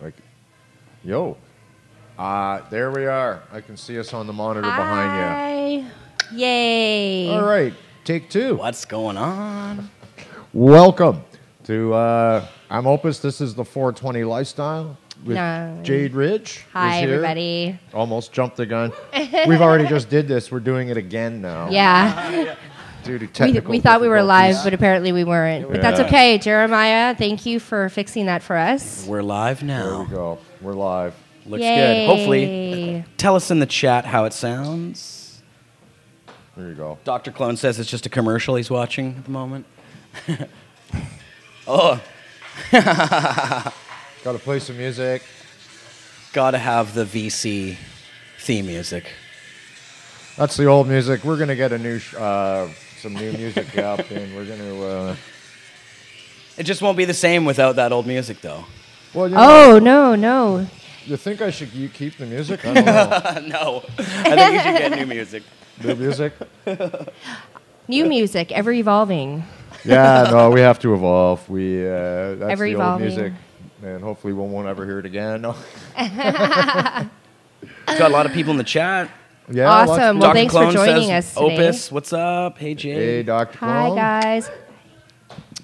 Like, yo. There we are. I can see us on the monitor behind you. Yay. All right. Take 2. What's going on? Welcome to I'm Opus. This is the 420 Lifestyle with Jade Ridge. Hi, everybody. Almost jumped the gun. We've already just did this. We're doing it again now. Yeah. Due to technical we thought we were live, but apparently we weren't. But that's okay. Jeremiah, thank you for fixing that for us. We're live now. There we go. We're live. Looks good. Hopefully, tell us in the chat how it sounds. There you go. Dr. Clone says it's just a commercial he's watching at the moment. Oh. Gotta play some music. Gotta have the VC theme music. That's the old music. We're gonna get a new, some new music up, and we're gonna. It just won't be the same without that old music, though. Well, you know, no. You think I should keep the music? I don't know. No, I think you should get new music. New music. New music, ever evolving. Yeah, no, we have to evolve. That's ever the evolving. old music, and hopefully we won't ever hear it again. No. Got a lot of people in the chat. Yeah, awesome. Well, thanks for joining us today. Opus, what's up? Hey, Jade. Hey, Dr. Clone. Hi, guys.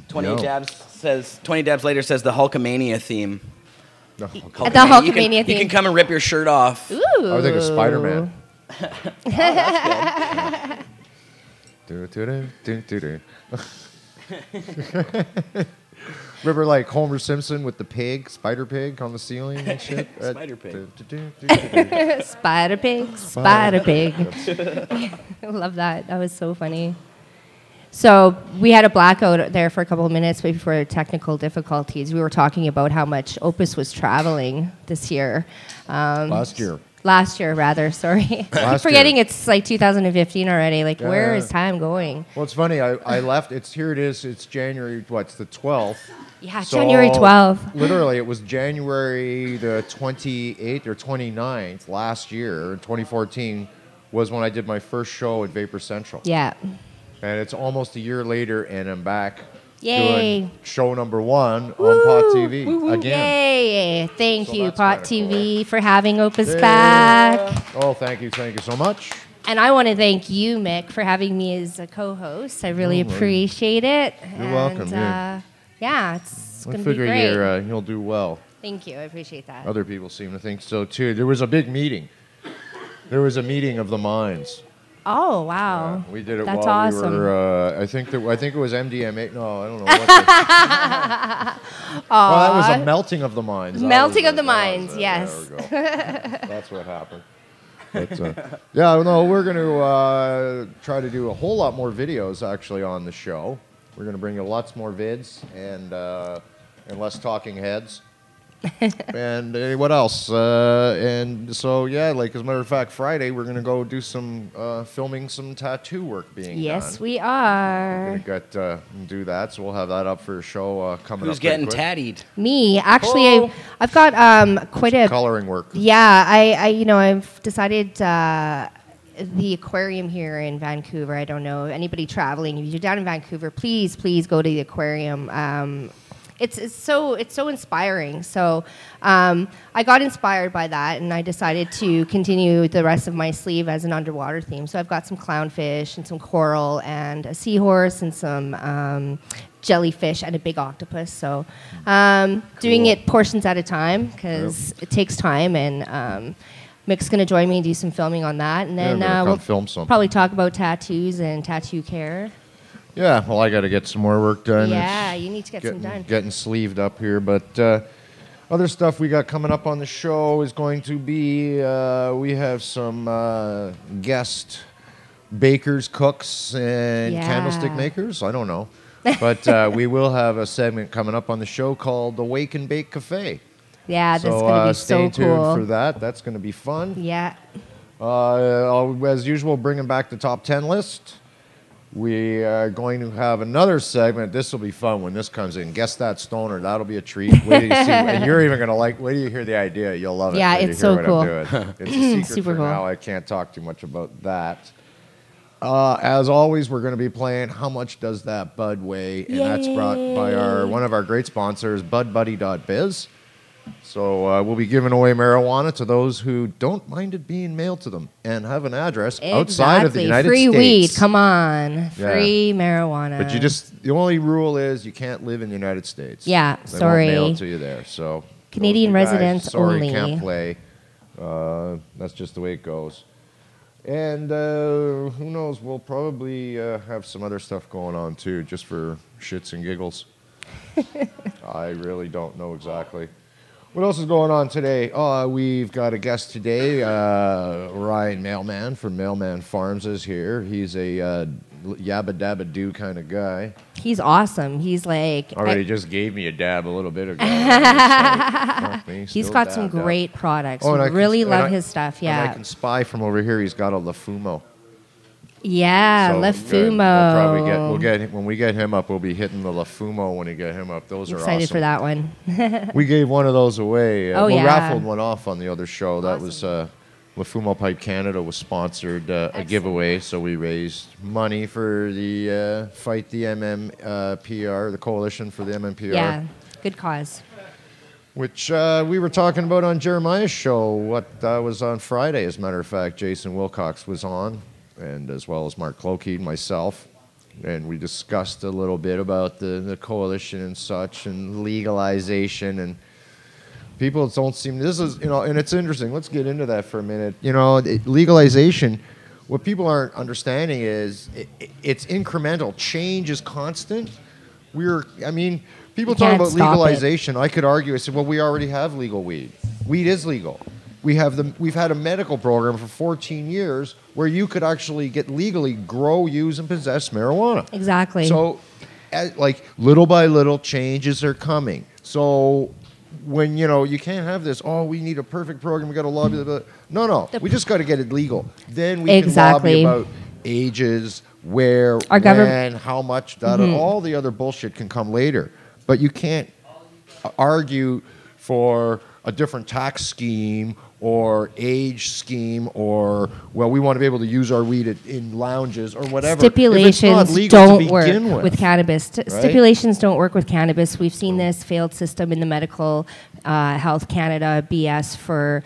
20 dabs later says the Hulkamania theme. The Hulkamania theme. You can come and rip your shirt off. Ooh. I think of Spider-Man. Remember, like Homer Simpson with the pig, Spider Pig on the ceiling and shit? Spider Pig. Spider Pig, Spider Pig. I love that. That was so funny. So we had a blackout there for a couple of minutes before technical difficulties. We were talking about how much Opus was traveling this year. Last year, rather. Sorry. I'm forgetting it's like 2015 already. Like, where is time going? Well, it's funny. I left. Here it is. It's January, it's the 12th. Yeah, so January 12th. Literally, it was January the 28th or 29th last year, in 2014, was when I did my first show at Vapor Central. Yeah. And it's almost a year later, and I'm back doing show number 1 on Pot TV again. Yay! Thank you, Pot TV, for having Opus back. Oh, thank you so much. And I want to thank you, Mick, for having me as a co-host. I really appreciate it. You're welcome. Yeah, it's going to be great. I figure you'll do well. Thank you. I appreciate that. Other people seem to think so, too. There was a big meeting. There was a meeting of the minds. Oh, wow. We did it That's while awesome. we were, I think it was MDMA. No, I don't know what. Well, that was a melting of the minds. Melting of the minds, yes. There we go. That's what happened. But, we're going to try to do a whole lot more videos, actually, on the show. We're going to bring you lots more vids and less talking heads. And what else? And so, like, as a matter of fact, Friday, we're going to go do some filming some tattoo work being done. Yes, we are. We're going to do that, so we'll have that up for a show coming up. Who's getting tattied? Me. Actually, I've got quite a... coloring work. Yeah, I've decided... the aquarium here in Vancouver, I don't know, anybody traveling, if you're down in Vancouver, please go to the aquarium. It's so inspiring. So I got inspired by that, and I decided to continue the rest of my sleeve as an underwater theme. So I've got some clownfish and some coral and a seahorse and some jellyfish and a big octopus. So doing it portions at a time because it takes time, and Mick's going to join me and do some filming on that, and then we'll film some. Probably talk about tattoos and tattoo care. Yeah, well, I got to get some more work done. Yeah, you need to get some done. Getting sleeved up here, but other stuff we got coming up on the show is going to be we have some guest bakers, cooks, and candlestick makers. I don't know, but we will have a segment coming up on the show called the Wake and Bake Cafe. Yeah, that's going to be so cool. Stay tuned for that. That's going to be fun. Yeah. As usual, bringing back the top 10 list. We are going to have another segment. This will be fun when this comes in. Guess That Stoner. That'll be a treat. Wait till you see. And you're even going to like, wait till you hear the idea. You'll love it. Yeah, it's so cool. It's a secret Super for cool. now. I can't talk too much about that. As always, we're going to be playing How Much Does That Bud Weigh? And that's brought by one of our great sponsors, budbuddy.biz. So we'll be giving away marijuana to those who don't mind it being mailed to them and have an address outside of the United Free States. weed, come on. Free marijuana. But the only rule is you can't live in the United States. Yeah, they sorry. Won't mail it to you there. So Canadian residents only. Can't play. That's just the way it goes. And who knows? We'll probably have some other stuff going on too, just for shits and giggles. I really don't know exactly. What else is going on today? We've got a guest today. Ryan Mailman from Mailman Farms is here. He's a yabba dabba do kind of guy. He's awesome. He's like... Already just gave me a dab a little bit ago. He's got some great products. Oh, really love his stuff, yeah. And I can spy from over here. He's got a LaFumo. Yeah, so LaFumo. We'll get when we get him up, we'll be hitting the LaFumo when we get him up. Those are awesome. Excited for that one. We gave one of those away. We raffled one off on the other show. That was LaFumo Pipe Canada was sponsored a giveaway, so we raised money for the Fight the MMPR, the Coalition for the MMPR. Yeah, good cause. Which we were talking about on Jeremiah's show. What was on Friday, as a matter of fact. Jason Wilcox was on, and as well as Mark Clokey and myself. And we discussed a little bit about the coalition and such, and legalization, and people don't seem, this is, and it's interesting. Let's get into that for a minute. Legalization, what people aren't understanding is it's incremental. Change is constant. People talk about legalization. I could argue, I said, well, we already have legal weed. Weed is legal. We've had a medical program for 14 years where you could actually legally grow, use, and possess marijuana. Exactly. So, little by little, changes are coming. So, when, you can't have this, we need a perfect program, we got to lobby. No, we just got to get it legal. Then we can lobby about ages, where, when, how much, all the other bullshit can come later. But you can't argue for a different tax scheme or age scheme or, we want to be able to use our weed in lounges or whatever. Stipulations don't work with cannabis. Stipulations don't work with cannabis. We've seen this failed system in the medical Health Canada BS for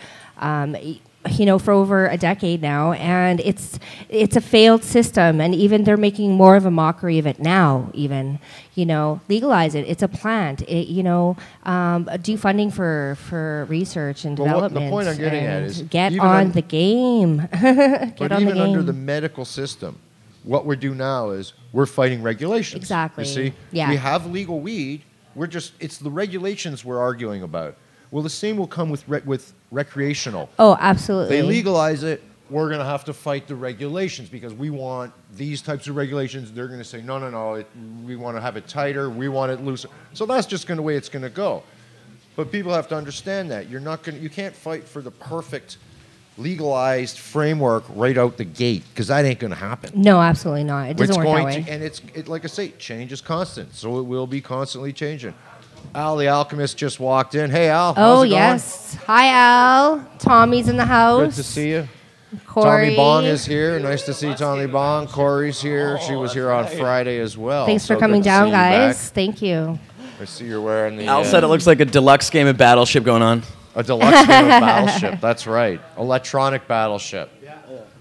over a decade now, and it's a failed system, and even they're making more of a mockery of it now. Even legalize it. It's a plant. Do funding for research and development. The point I'm getting at is get on the game. Even under the medical system, what we're doing now is we're fighting regulations. Exactly. You see, we have legal weed. It's the regulations we're arguing about. Well, the same will come with recreational. Oh, absolutely. They legalize it. We're going to have to fight the regulations because we want these types of regulations. They're going to say, no, we want to have it tighter. We want it looser. So that's just the way it's going to go. But people have to understand that you can't fight for the perfect legalized framework right out the gate because that ain't going to happen. No, absolutely not. It doesn't work that way. And like I say, change is constant, so it will be constantly changing. Al the Alchemist just walked in. Hey, Al. How's it yes. Going? Hi, Al. Tommy's in the house. Good to see you. Corey. Tommy Bong is here. Nice to see Tommy Bong. Corey's here. She was here on Friday as well. Thanks for coming down, guys. Thank you. I see you're wearing the... Al said it looks like a deluxe game of Battleship going on. A deluxe game of Battleship. That's right. Electronic Battleship. Yeah.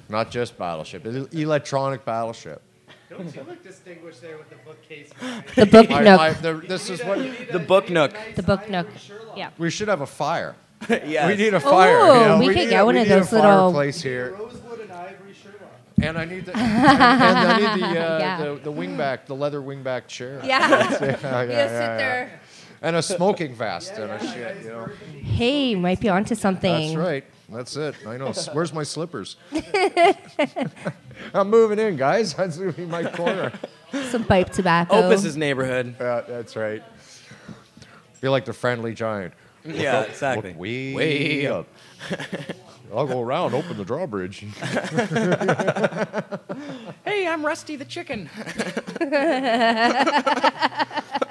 Not just Battleship. Electronic Battleship. Don't you look distinguished there with the bookcase? The book nook. This is what the book nook. The book nook. Yeah. We should have a fire. Yes. We need a fire. We could get one of those little fireplace here. Rosewood and ivory Sherlock. And I need the the wingback, the leather wingback chair. Yeah. Sit there. And a smoking vest and a shit. Hey, might be onto something. That's right. That's it. I know. Where's my slippers? I'm moving in, guys. That's going to be my corner. Some pipe tobacco. Opus's neighborhood. Yeah, that's right. Be like the Friendly Giant. Yeah, exactly. Look way up. I'll go around, open the drawbridge. Hey, I'm Rusty the chicken.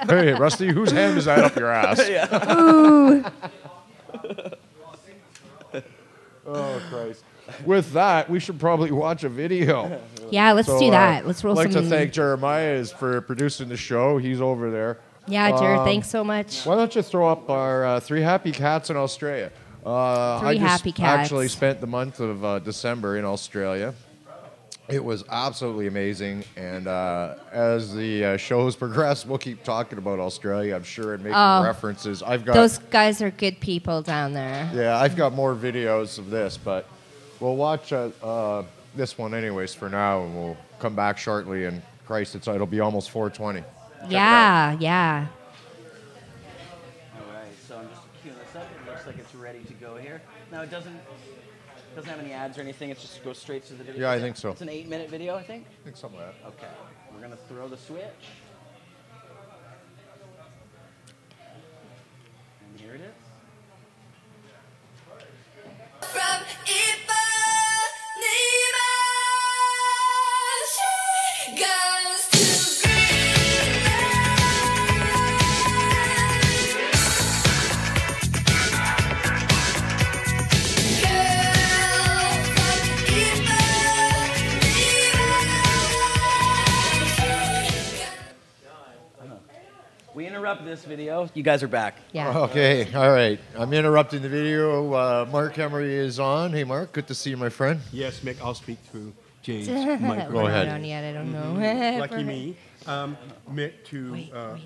Hey, Rusty, whose hand is that up your ass? Yeah. Ooh. Oh, Christ. With that, we should probably watch a video. Yeah, let's do that. Let's roll some... I'd like to thank Jeremiah for producing the show. He's over there. Yeah, Jared, thanks so much. Why don't you throw up our 3 happy cats in Australia? I happy just cats. actually spent the month of December in Australia. It was absolutely amazing, and as the shows progress, we'll keep talking about Australia, I'm sure, and making references. Those guys are good people down there. Yeah, I've got more videos of this, but we'll watch this one anyways for now, and we'll come back shortly, and Christ, it'll be almost 4:20. Yeah. All right, so I'm just queuing this up. It looks like it's ready to go here. Now, it doesn't have any ads or anything. It just goes straight to the video. Yeah, I think so. It's an 8-minute video, I think. I think something like that. Okay, we're going to throw the switch. And here it is. From Ipanema, she goes to We interrupt this video. You guys are back. Yeah. Okay, all right. I'm interrupting the video. Marc Emery is on. Hey, Marc, good to see you, my friend. Yes, Mick, I'll speak through Jade's We're microphone. Go ahead. not on yet, I don't know. Lucky me. Mick to... Wait. Oh,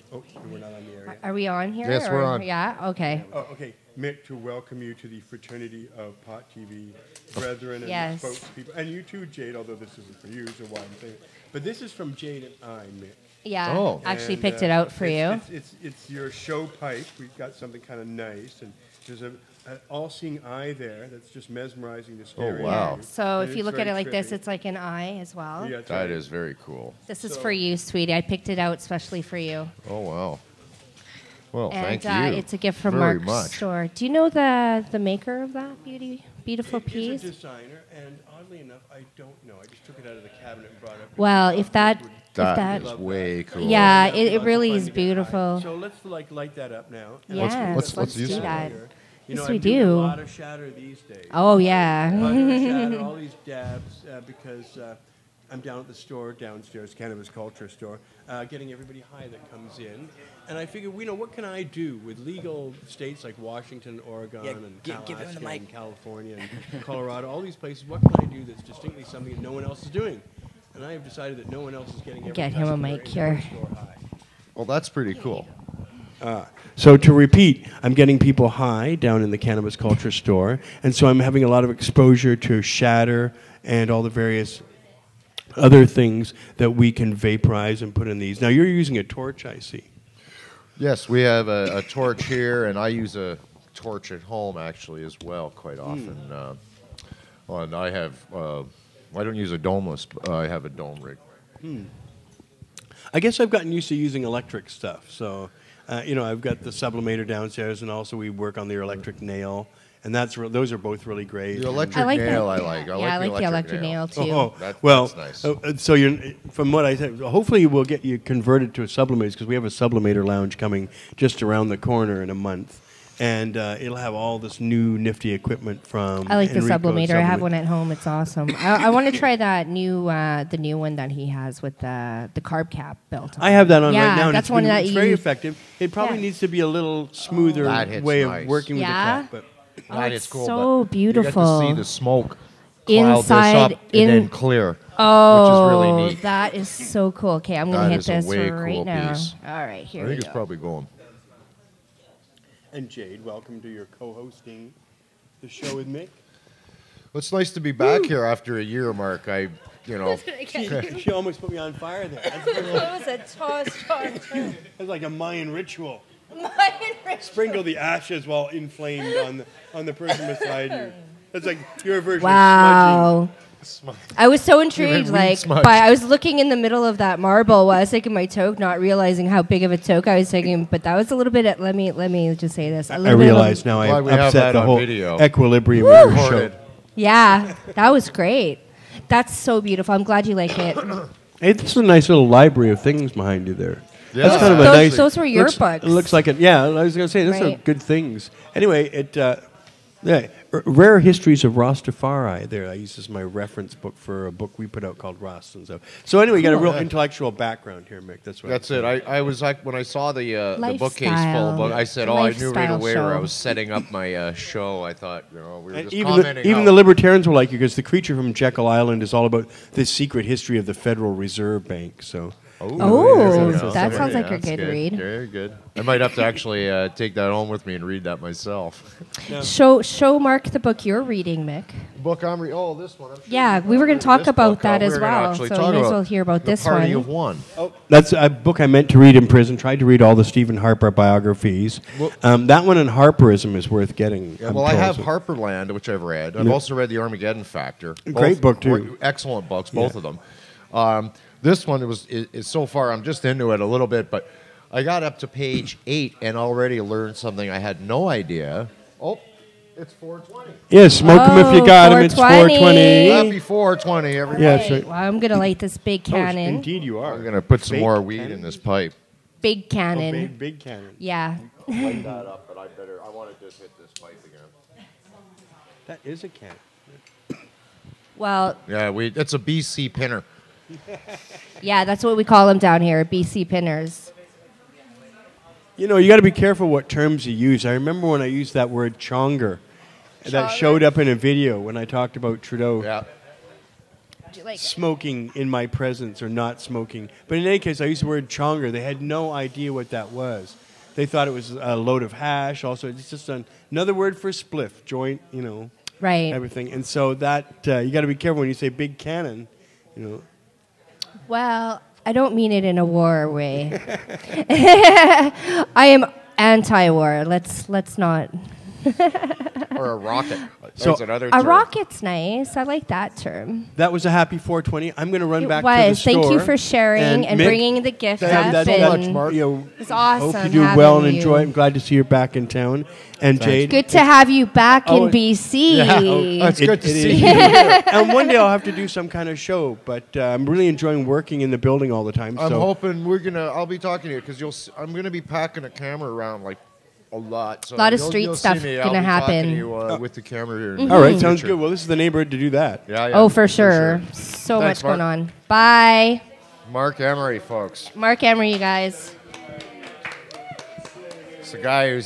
we're not on the area. Are we on here? Yes, we're on. Yeah, okay. Oh, okay. Mick, to welcome you to the fraternity of Pot TV brethren and Yes. spokespeople. And you too, Jade, although this isn't for you, so why I'm saying it. But this is from Jade and I, Mick. Yeah, Oh. actually And, picked it out for you. It's your show pipe. We've got something kind of nice, and there's an all-seeing eye there that's just mesmerizing to stare wow. into. So And if you it's look at very it like this, trippy. it's like an eye as well. Yeah, that's That right. is very cool. This is So- for you, sweetie. I picked it out especially for you. Oh, wow. Well, And thank you. it's a gift from very Mark's much. store. Do you know the maker of that beautiful He's piece? a designer, and oddly enough, I don't know. I just took it out of the cabinet and brought it up. Well, if that That is way cool. Yeah, it Lots of really fun is to get high. beautiful. So let's light that up now. And Yes, let's let's use do it. that. You Yes, know, we I'm doing do. a lot of shatter these days. Oh yeah. A lot of shatter, all these dabs, because I'm down at the store downstairs, Cannabis Culture store, getting everybody high that comes in. And I figure, what can I do with legal states like Washington, Oregon, Yeah, and give him the Alaska, mic. and California, and Colorado, all these places, what can I do that's distinctly something that no one else is doing? And I have decided that no one else is getting every Get him a customer mic in here. their store high. Well, that's pretty cool. So to repeat, I'm getting people high down in the Cannabis Culture store, and so I'm having a lot of exposure to shatter and all the various other things that we can vaporize and put in these. Now, you're using a torch, I see. Yes, we have a torch here, and I use a torch at home actually as well quite often. And I have, I don't use a domeless, but I have a dome rig. I guess I've gotten used to using electric stuff. So, I've got the sublimator downstairs, and also we work on the electric nail, and those are both really great. The electric I like that. nail I like. I like the electric nail too. Oh, That's well, nice. so from what I said, hopefully we'll get you converted to a sublimator, because we have a sublimator lounge coming just around the corner in a month, and it'll have all this new nifty equipment from. I like the Enrico sublimator. I have one at home. It's awesome. I want to try that the new one that he has with the carb cap built on. I have that on Yeah, right now, and that's one that it's very you- effective. It probably Yeah. needs to be a little smoother That hits way nice. of working Yeah? with the cap, but. Oh, That it's is cool. so but beautiful. You get to see the smoke cloud Inside, this up and then clear, Oh, which is really neat. that is so cool. Okay, I'm gonna That hit is a this way right cool now. piece. All right, here I we think go. it's probably going. And Jade, welcome to your co-hosting the show with Mick. Well, it's nice to be back here after a year, Mark. She almost put me on fire there. That was a toss. That's like a Mayan ritual. Sprinkle the ashes while inflamed on the person beside you. That's like your version Wow. I was so intrigued, weed like, smudge. but I was looking in the middle of that marble while I was taking my toke, not realizing how big of a toke I was taking. But that was a little bit. Let me just say this. I realize now Why I've we have upset that the on whole video. equilibrium of your show. Recorded. Yeah, that was great. That's so beautiful. I'm glad you like it. Hey, this is a nice little library of things behind you there. Yeah. That's kind of a Those- nice. those were your books. It looks like it. Yeah, I was going to say those are Right. good things. Anyway, Yeah, Rare Histories of Rastafari. There, I use this as my reference book for a book we put out called Rast and stuff. So anyway, you got a real intellectual background here, Mick. That's what. That's it. I was like, when I saw the bookcase full of books, I said, "Oh, I knew right Lifestyle away show. where I was setting up my show." I thought, we were And just even commenting. even the libertarians were like you because the creature from Jekyll Island is all about the secret history of the Federal Reserve Bank. So. Oh, yeah, that sounds like a that's good read. Very good. I might have to actually take that home with me and read that myself. Show Mark the book you're reading, Mick. Book I'm reading. Oh, this one. I'm sure Yeah, you've we were heard going of to talk this about book. that We as were gonna well. actually So talk you may as about well hear about the this Party one. of One. That's a book I meant to read in prison. Tried to read all the Stephen Harper biographies. That one in Harperism is worth getting. Yeah, well, I have Harperland, which I've read. I've also read The Armageddon Factor. Great book, too. Excellent books, both of them. This one is so far, I'm just into it a little bit, but I got up to page 8 and already learned something I had no idea. Oh, it's 420. Yeah, smoke them if you got them. It's 420. Happy 420, everybody. Yeah, Hey, so- well, I'm going to light this big cannon. indeed you are. I'm going to put some Fake more weed cannon? in this pipe. Big cannon. Big cannon. Yeah. Light that up, but I want to just hit this pipe again. That is a cannon. Well, Yeah, it's a BC pinner. yeah, that's what we call them down here, BC pinners. You know, you got to be careful what terms you use. I remember when I used that word chonger. That showed up in a video when I talked about Trudeau Yeah. Do you like smoking in my presence or not smoking. But in any case, I used the word chonger. They had no idea what that was. They thought it was a load of hash. Also, it's just another word for spliff, joint, right? everything. And so that you got to be careful when you say big cannon. Well, I don't mean it in a war way. I am anti-war. Let's not. Or a rocket. So- That's another A term. rocket's nice. I like that term. That was a happy 420. I'm going to run It back to the was. store. Thank you for sharing and Mick, bringing the gift Thank up. you so much, and Mark. It's awesome. Hope you do having well and you. enjoy it. I'm glad to see you're back in town. And Jade. Good to have you back in BC. It's good to see you. And one day I'll have to do some kind of show, but I'm really enjoying working in the building all the time. I'm so hoping I'll be talking to you because I'm gonna be packing a camera around like a lot. So A lot of you'll street see stuff me. gonna I'll be talking happen. to you, with the camera here. all right, sounds good. Well, this is the neighborhood to do that. Yeah, Oh, for sure. So Thanks, much going Mark. on. Bye. Marc Emery, folks. Marc Emery, you guys. It's the guy who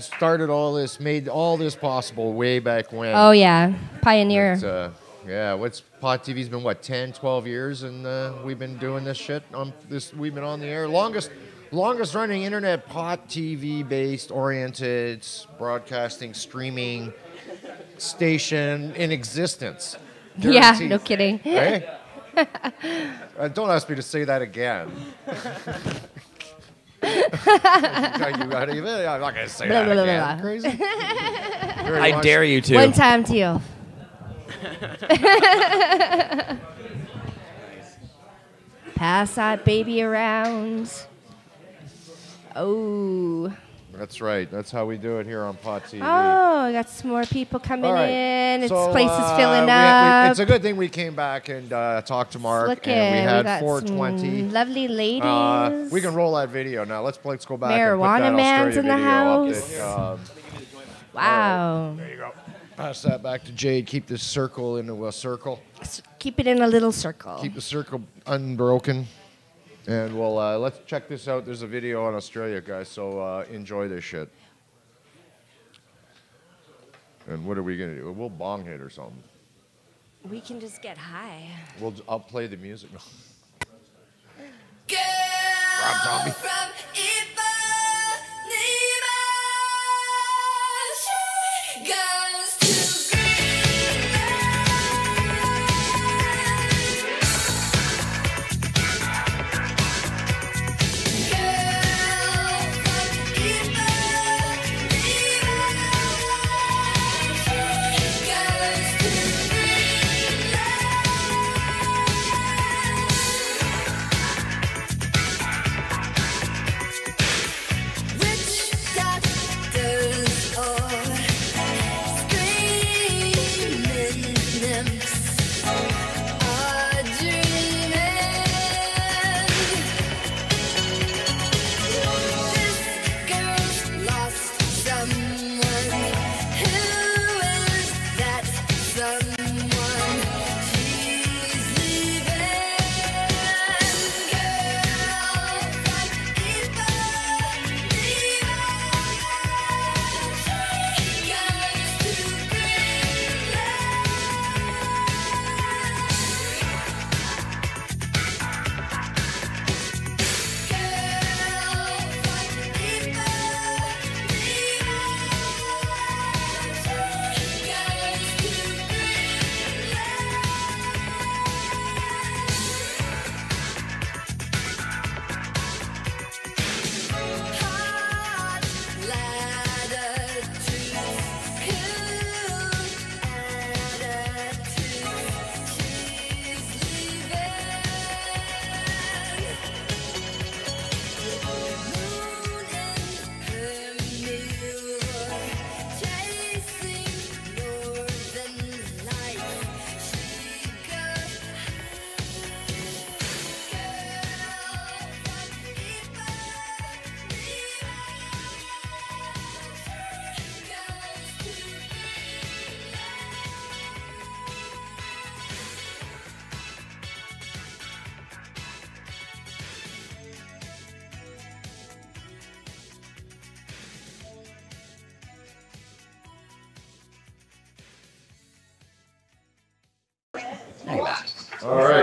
started all this, made all this possible way back when. Oh, yeah. Pioneer. What's Pot TV's been 10, 12 years, and we've been doing this shit. We've been on the air longest running internet Pot TV based oriented broadcasting streaming station in existence. Yeah, Guaranteed. no kidding. Hey? Don't ask me to say that again. I'm not going to say Blah, that blah, again. blah. Crazy? I dare you to. One time to you. Pass that baby around. Oh. That's right. That's how we do it here on Pot TV. Oh, I got some more people coming All right. in. This So, place is filling we- up. it's a good thing we came back and talked to Mark, Look and we at, had got 420. some lovely ladies. We can roll that video now. Let's go back Marijuana and put that man's Australia in the video up house. that, Wow. there you go. Pass that back to Jade. Keep this circle into a circle. Keep it in a little circle. Keep the circle unbroken. And we'll let's check this out. There's a video on Australia, guys. So enjoy this shit. And what are we gonna do? We'll bong hit or something. We can just get high. I'll play the music. Girl Rob Zombie. from Ipanema, she goes to Greenland. Girl from Ipanema, she goes to Greenland. Witch doctors or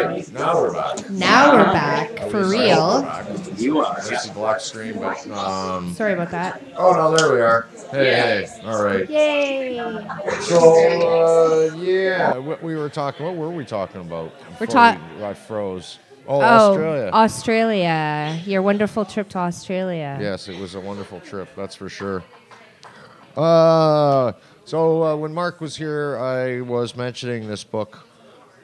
right, now we're back. Now we're back for real. This is black screen, but Sorry about that. oh no, there we are. Hey, all right. Yay! So yeah, what we were talking. What were we talking about? We're before I froze. Oh, Australia. Australia. Your wonderful trip to Australia. Yes, it was a wonderful trip. That's for sure. So when Mark was here, I was mentioning this book,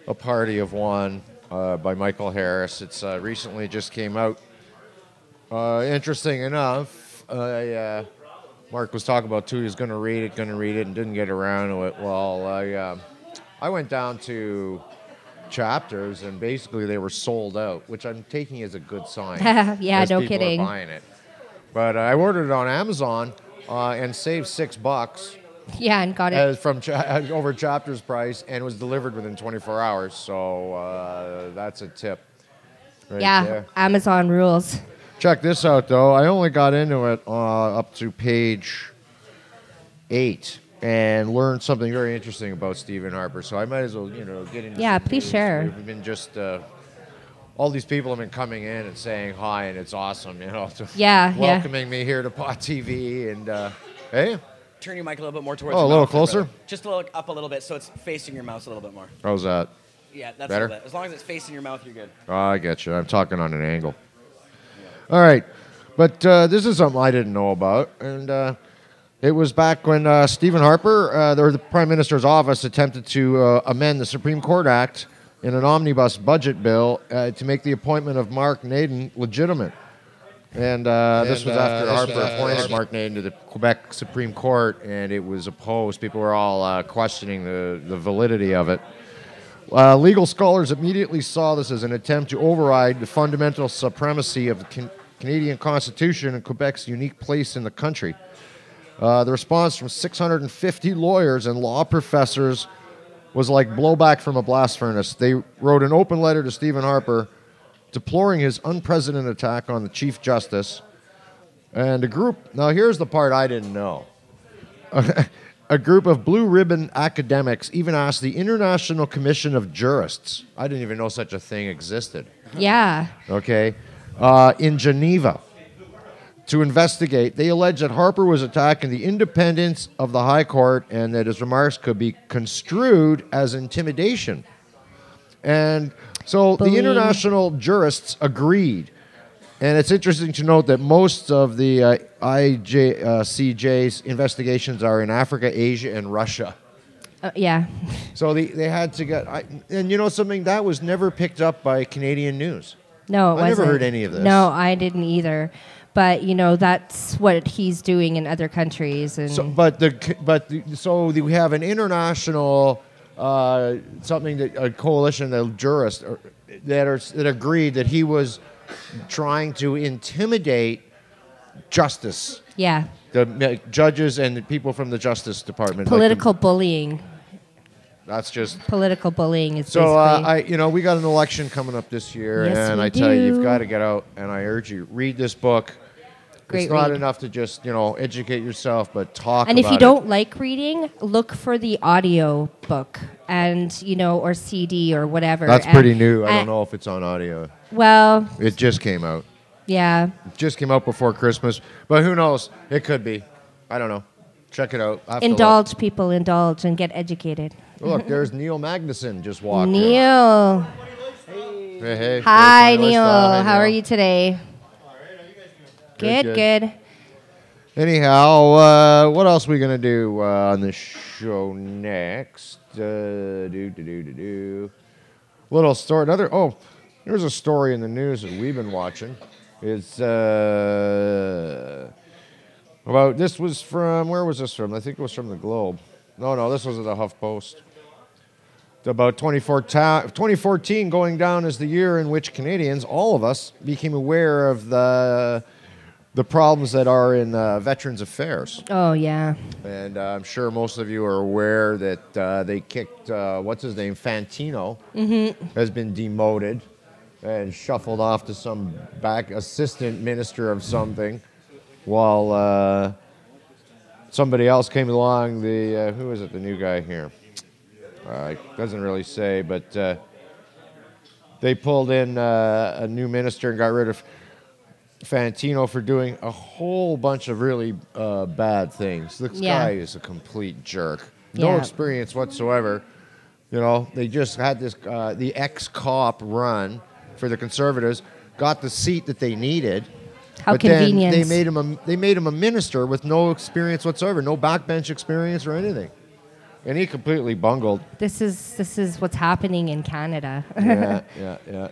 A Party of One, by Michael Harris. It's recently just came out. Interesting enough, Mark was talking about too. He was going to read it, and didn't get around to it. Well, I went down to Chapters, and basically they were sold out, which I'm taking as a good sign. Yeah, as no people kidding. Are buying it. But I ordered it on Amazon and saved $6 Yeah, and got it. as from over Chapters price, and was delivered within 24 hours. So that's a tip. Right Yeah, there. Amazon rules. Check this out, though. I only got into it up to page 8 and learned something very interesting about Stephen Harper. So I might as well, get into. Yeah, some please news. share. We've been just all these people have been coming in and saying hi, and it's awesome, Yeah, welcoming me here to Pot TV, and hey, Turn your mic a little bit more towards Oh, your a little mouth there, closer? brother. Just a little up a little bit so it's facing your mouth a little bit more. how's that? Yeah, that's Better? a little bit. As long as it's facing your mouth, you're good. Oh, I get you. I'm talking on an angle. All right. But this is something I didn't know about. And it was back when Stephen Harper, or the Prime Minister's office, attempted to amend the Supreme Court Act in an omnibus budget bill to make the appointment of Marc Naden legitimate. And this was after Harper appointed Marc Naden to the Quebec Supreme Court, and it was opposed. People were all questioning the validity of it. Legal scholars immediately saw this as an attempt to override the fundamental supremacy of the Canadian Constitution and Quebec's unique place in the country. The response from 650 lawyers and law professors was like blowback from a blast furnace. They wrote an open letter to Stephen Harper deploring his unprecedented attack on the Chief Justice. And a group, now here's the part I didn't know. A group of blue ribbon academics even asked the International Commission of Jurists, I didn't even know such a thing existed, Yeah. okay, in Geneva to investigate. They allege that Harper was attacking the independence of the High Court and that his remarks could be construed as intimidation. And so the international jurists agreed. And it's interesting to note that most of the ICJ's investigations are in Africa, Asia, and Russia. Yeah. So they had to get... and you know something? That was never picked up by Canadian news. No, it I never wasn't. heard any of this. No, I didn't either. But that's what he's doing in other countries. And So, we have an international a coalition of jurists that agreed that he was trying to intimidate justice, yeah, the judges and the people from the Justice Department. political bullying. That's just Political bullying is so. basically. We got an election coming up this year, Yes, and we I tell you, you've do. got to get out. And I urge you, read this book. Great it's not read. enough to just educate yourself, but talk. And if about you it. don't like reading, look for the audio book and or CD or whatever. That's And- pretty new. I don't and- know if it's on audio. Well, It just came out. yeah. It just came out before Christmas, but who knows? It could be. I don't know. Check it out. I have to Indulge, people, indulge and get educated. Look, there's Neil Magnuson just walked in. Neil. Hey, hey. Hi, First Neil. lifestyle. Hey, How are Neil. you today? Good, Good, good. good. Anyhow, what else are we going to do on the show next? Little story. Here's a story in the news that we've been watching. It's about, this was from, where was this from? I think it was from the Globe. No, this was the HuffPost. About 2014 going down as the year in which Canadians, all of us, became aware of the problems that are in Veterans Affairs. Oh, yeah. And I'm sure most of you are aware that they kicked, what's his name, Fantino, has been demoted and shuffled off to some back assistant minister of something, while somebody else came along, who is it, the new guy here? Doesn't really say, but they pulled in a new minister and got rid of Fantino for doing a whole bunch of really bad things. This Yeah. guy is a complete jerk. No Yeah. experience whatsoever. You know, they just had this the ex-cop run for the Conservatives, got the seat that they needed. How but convenient. then they made him a minister with no experience whatsoever, no backbench experience or anything, and he completely bungled. This is what's happening in Canada. Yeah.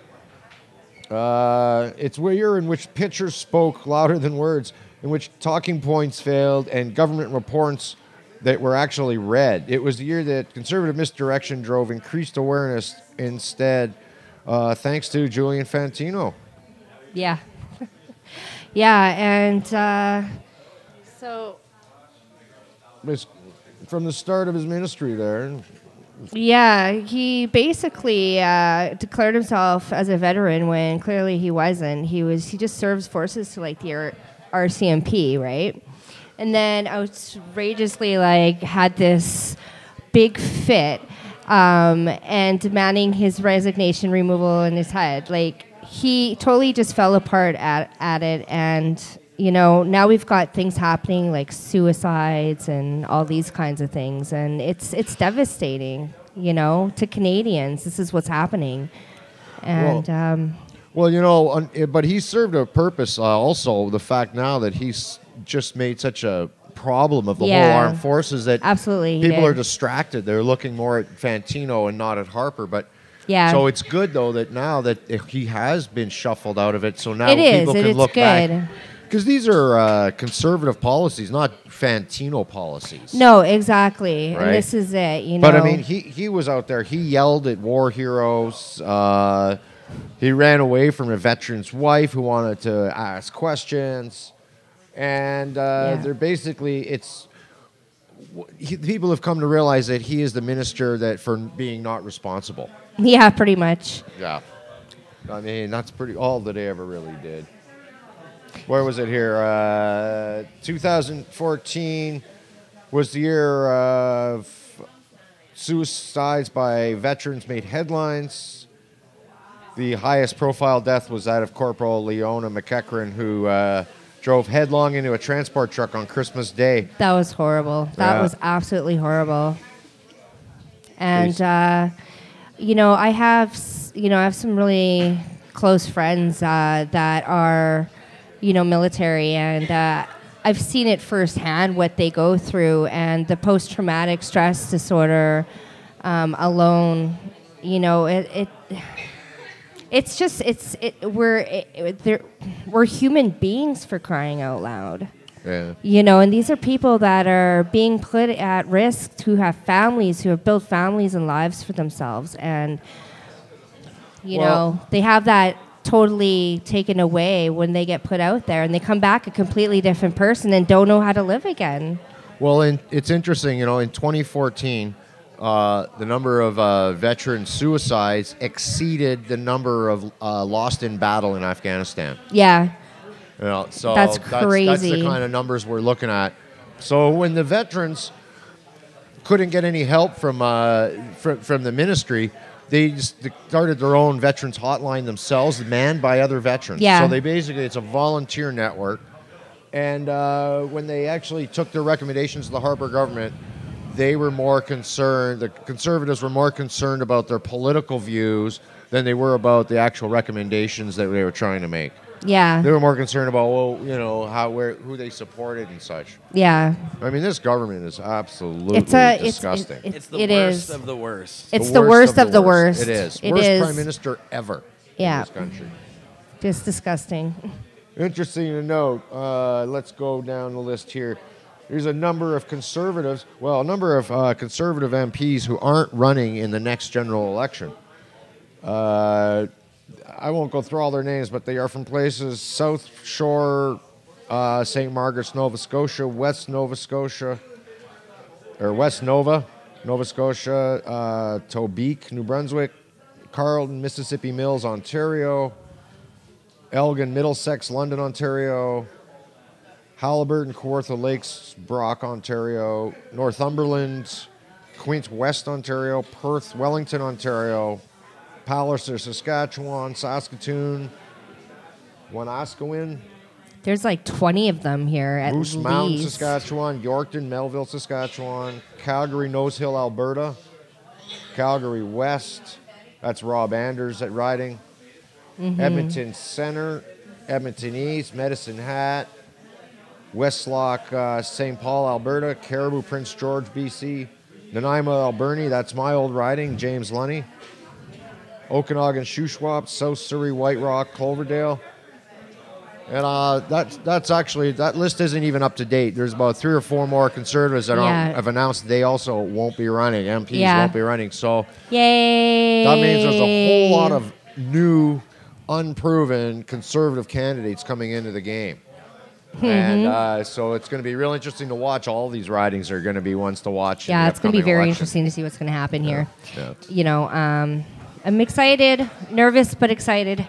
It's a year in which pictures spoke louder than words, in which talking points failed, and government reports that were actually read. It was the year that conservative misdirection drove increased awareness instead, thanks to Julian Fantino. Yeah. Yeah, and so It's from the start of his ministry there. yeah, he basically declared himself as a veteran when clearly he wasn't. He just serves forces to like the RCMP, right? And then outrageously like had this big fit and demanding his resignation, removal in his head. Like he totally just fell apart at it, and you know, now we've got things happening like suicides and all these kinds of things, and it's devastating, you know, to Canadians. This is what's happening, and Well, you know, but he served a purpose also, the fact now that he's just made such a problem of the Yeah. whole armed forces that absolutely, he people did. are distracted. They're looking more at Fantino and not at Harper. But Yeah. so it's good though that now that he has been shuffled out of it, so now It is, people and can it's look good. back. Because these are conservative policies, not Fantino policies. No, exactly, Right. and this is it. You know, But I mean, he was out there. He yelled at war heroes. He ran away from a veteran's wife who wanted to ask questions, and they're basically people have come to realize that he is the minister that for being not responsible. yeah, pretty much. Yeah, I mean that's pretty all that they ever really did. Where was it here? 2014 was the year of suicides by veterans made headlines. The highest profile death was that of Corporal Leona McEachran, who drove headlong into a transport truck on Christmas Day. That was horrible. That Yeah. was absolutely horrible. And you know, I have some really close friends that are, you know, military, and I've seen it firsthand what they go through, and the post-traumatic stress disorder alone. You know, we're human beings, for crying out loud. Yeah. You know, and these are people that are being put at risk, who have families, who have built families and lives for themselves, and you know, they have that totally taken away when they get put out there, and they come back a completely different person and don't know how to live again. Well, it's interesting, you know, in 2014, the number of veteran suicides exceeded the number of lost in battle in Afghanistan. Yeah, You know, so That's That's the crazy. kind of numbers we're looking at. So when the veterans couldn't get any help from the ministry, they just started their own veterans hotline themselves, manned by other veterans. Yeah. So it's a volunteer network. And when they actually took their recommendations to the Harper government, they were more concerned, the Conservatives were more concerned about their political views than they were about the actual recommendations that they were trying to make. yeah, They were more concerned about, well, you know, who they supported and such. yeah. I mean, this government is absolutely disgusting. It's the it worst is. of the worst. It's the worst of the worst. It is. It Worst is. prime minister ever Yeah. in this country. Just disgusting. Interesting to note. Let's go down the list here. There's a number of conservative MPs who aren't running in the next general election. I won't go through all their names, but they are from places South Shore, St. Margaret's, Nova Scotia, West Nova, Nova Scotia, Tobique, New Brunswick, Carleton, Mississippi Mills, Ontario, Elgin, Middlesex, London, Ontario, Halliburton, Kawartha Lakes, Brock, Ontario, Northumberland, Queens West, Ontario, Perth, Wellington, Ontario, Palliser, Saskatchewan, Saskatoon, Wanaskawin, There's like 20 of them here at Moose least. Mountain, Saskatchewan, Yorkton, Melville, Saskatchewan, Calgary, Nose Hill, Alberta, Calgary West, that's Rob Anders at riding, Edmonton Center, Edmonton East, Medicine Hat, Westlock, St. Paul, Alberta, Caribou, Prince George, BC, Nanaimo, Alberni, that's my old riding, James Lunny, Okanagan, Shuswap, South Surrey, White Rock, Cloverdale. And that's actually, that list isn't even up to date. There's about 3 or 4 more conservatives that have announced they also won't be running. MPs won't be running. So Yay! that means there's a whole lot of new, unproven conservative candidates coming into the game. And so it's going to be real interesting to watch. All these ridings are going to be ones to watch. Yeah, it's going to be very election. interesting to see what's going to happen here. Yeah. You know, I'm excited, nervous, but excited.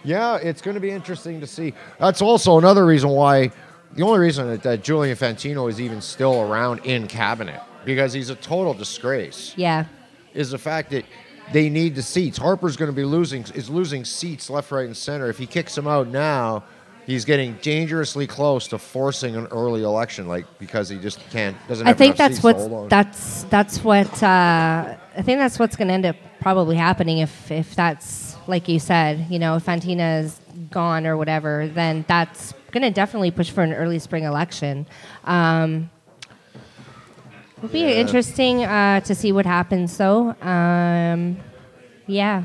Yeah, it's going to be interesting to see. That's also another reason why, the only reason that Julian Fantino is even still around in cabinet, because he's a total disgrace, Yeah. is the fact that they need the seats. Harper's going to be losing seats left, right, and center. If he kicks them out now, he's getting dangerously close to forcing an early election, because he just doesn't have I think enough that's seats to hold on. I think that's what's going to end up probably happening if that's like you said, if Fantina is gone or whatever, then that's going to definitely push for an early spring election. It'll be interesting to see what happens, though. Yeah.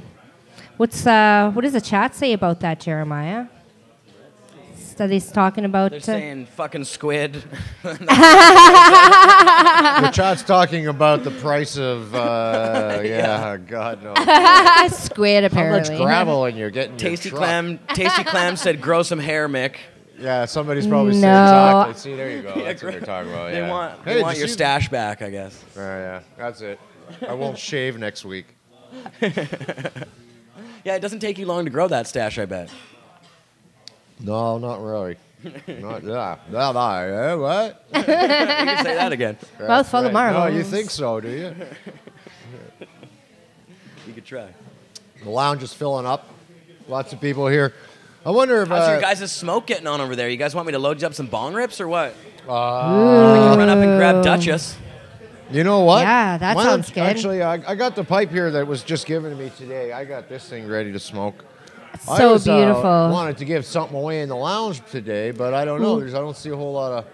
What does the chat say about that, Jeremiah? Are they talking about? They're saying fucking squid. The chat's talking about the price of, God knows. Squid, How apparently. much gravel and you're getting Tasty your truck. Clam. Tasty Clam said, "Grow some hair, Mick." Yeah, somebody's probably saying No. exactly. See, there you go. That's what they're talking about. They Yeah. want Hey, they want did your you- stash back, I guess. Yeah, that's it. I won't shave next week. Yeah, it doesn't take you long to grow that stash, I bet. No, not really. Not what? You can say that again. Mouthful of No, marbles. you think so, do you? You could try. The lounge is filling up. Lots of people here. I wonder if How's your guys' smoke getting on over there? You guys want me to load you up some bong rips or what? We Uh, can run up and grab Duchess. you know what? Yeah, that Why sounds don't- good. Actually, I got the pipe here that was just given to me today. I got this thing ready to smoke. So beautiful. Wanted to give something away in the lounge today, but I don't know. I don't see a lot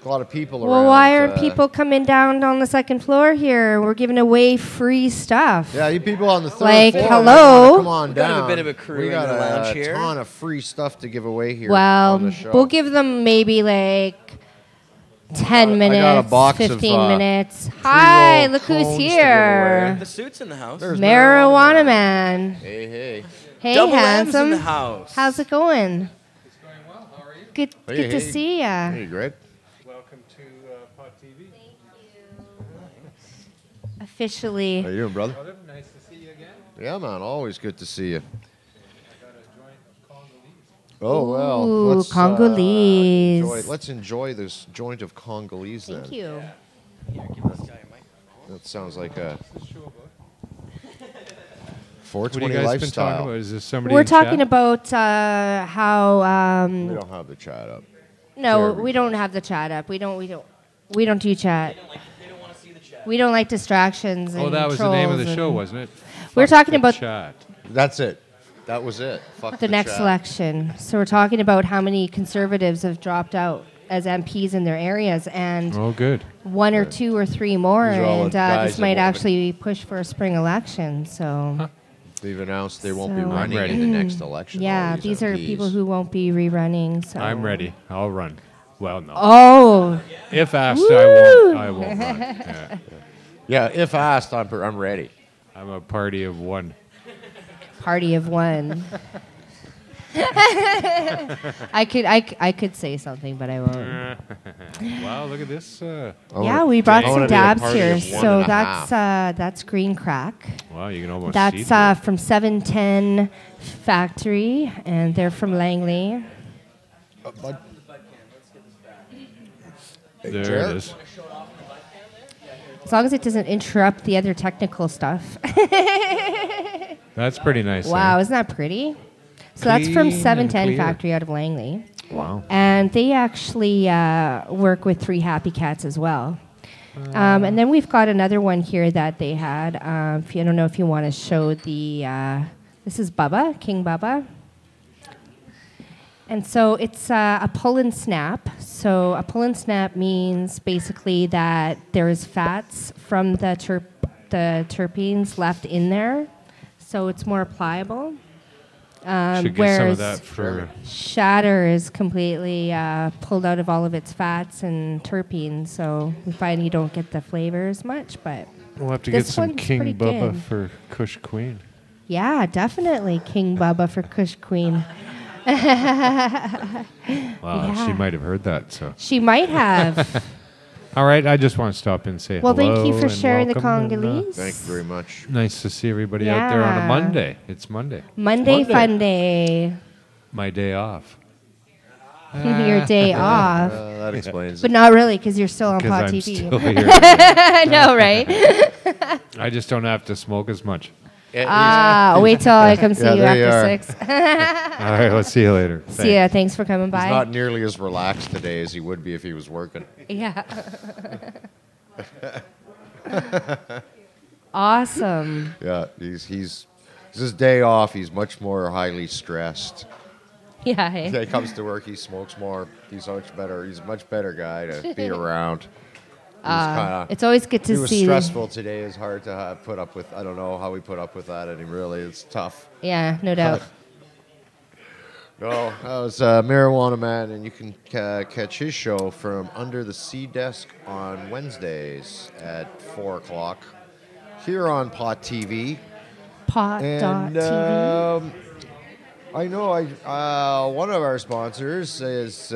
of people around. Well, why aren't people coming down on the second floor here? We're giving away free stuff. Yeah, you people on the third Like, floor. hello? Come on We've got down. a bit of a crew We in got the lounge a here. ton of free stuff to give away here Well, on the show. we'll give them maybe like 10 I minutes, got a box of, 15 minutes. Hi, pre-roll look who's cones to give here. The suit's in the house. There's Marijuana Man. Hey, hey. Hey, Double M's handsome. in the house. How's it going? Good, Hey, good to hey. see ya. Hey, Greg. Welcome to Pod TV. Officially. How you doing, brother? Brother, nice to see you again. Yeah, man. Always good to see you. Got a joint of Congolese. Oh, well. Ooh, Let's, Congolese. let's enjoy this joint of Congolese then. Thank you. Here, give this guy a mic. That sounds like a What's the show about? 420 What have you guys been talking lifestyle. about? Is this somebody We're in talking chat? about how. We don't have the chat up. No, There we don't have the chat up. We don't do chat. They don't want to see the chat. We don't like distractions. Oh, and that was the name of the trolls show, and- wasn't it? We're Fuck talking the about chat. That's it. That was it. Fuck the next chat. election. So we're talking about how many conservatives have dropped out as MPs in their areas, and Oh, good. one or two or three more, These are all and the guys this that might won't- actually push for a spring election. So They've announced they won't be So- running I'm ready. in the next election. yeah, all these are MPs. people who won't be rerunning. So I'm ready. I'll run. Well, no. Oh, If asked, Woo! I won't run. Yeah. Yeah, if asked, I'm ready. I'm a party of one. party of one. I could say something, but I won't. Wow, look at this. Yeah, we brought I wanna some be a dabs party here. of one So and a half. that's green crack. Wow, you can almost see That's from 710 Factory, and they're from Langley. There Jared? it is. As long as it doesn't interrupt the other technical stuff. That's pretty nice. Wow, eh? isn't that pretty? So that's from Clean and 710 clear. Factory out of Langley. Wow. And they actually work with 3 Happy Cats as well. And then we've got another one here that they had. If you, I don't know if you want to show the... this is Bubba, King Bubba. And so it's a pull and snap. So a pull and snap means basically that there's fats from the terpenes left in there. So it's more pliable. Should get some Whereas of that for. shatter is completely pulled out of all of its fats and terpenes, so we find you don't get the flavor as much. But We'll have to get this some one's King pretty Bubba good. for Kush Queen. yeah, definitely King Bubba for Kush Queen. Wow, Yeah. she might have heard that. So, She might have. all right, I just want to stop and say Well, hello. thank you for and sharing the welcome and, Congolese. Thank you very much. nice to see everybody out there on a Yeah. Monday. It's Monday, Monday Fun Day. my day off. Your day off. That explains But it. not really, because you're still on Because Pot I'm TV. still here. I know, right? I just don't have to smoke as much. Wait till I come see Yeah, you there you after are. 6. All right, let's see you later. See ya. Thanks for coming He's by. not nearly as relaxed today as he would be if he was working. Yeah. Awesome. Yeah, he's his day off. He's much more highly stressed. Yeah. hey. He comes to work. He smokes more. He's much better. He's a much better guy to be around. It's always good It to was see. stressful today. It's hard to put up with. I don't know how we put up with that. And really, it's tough. Yeah, no doubt. No, that was Marijuana Man, and you can catch his show from Under the Sea Desk on Wednesdays at 4 o'clock here on Pot TV. And Pot.tv. I know one of our sponsors is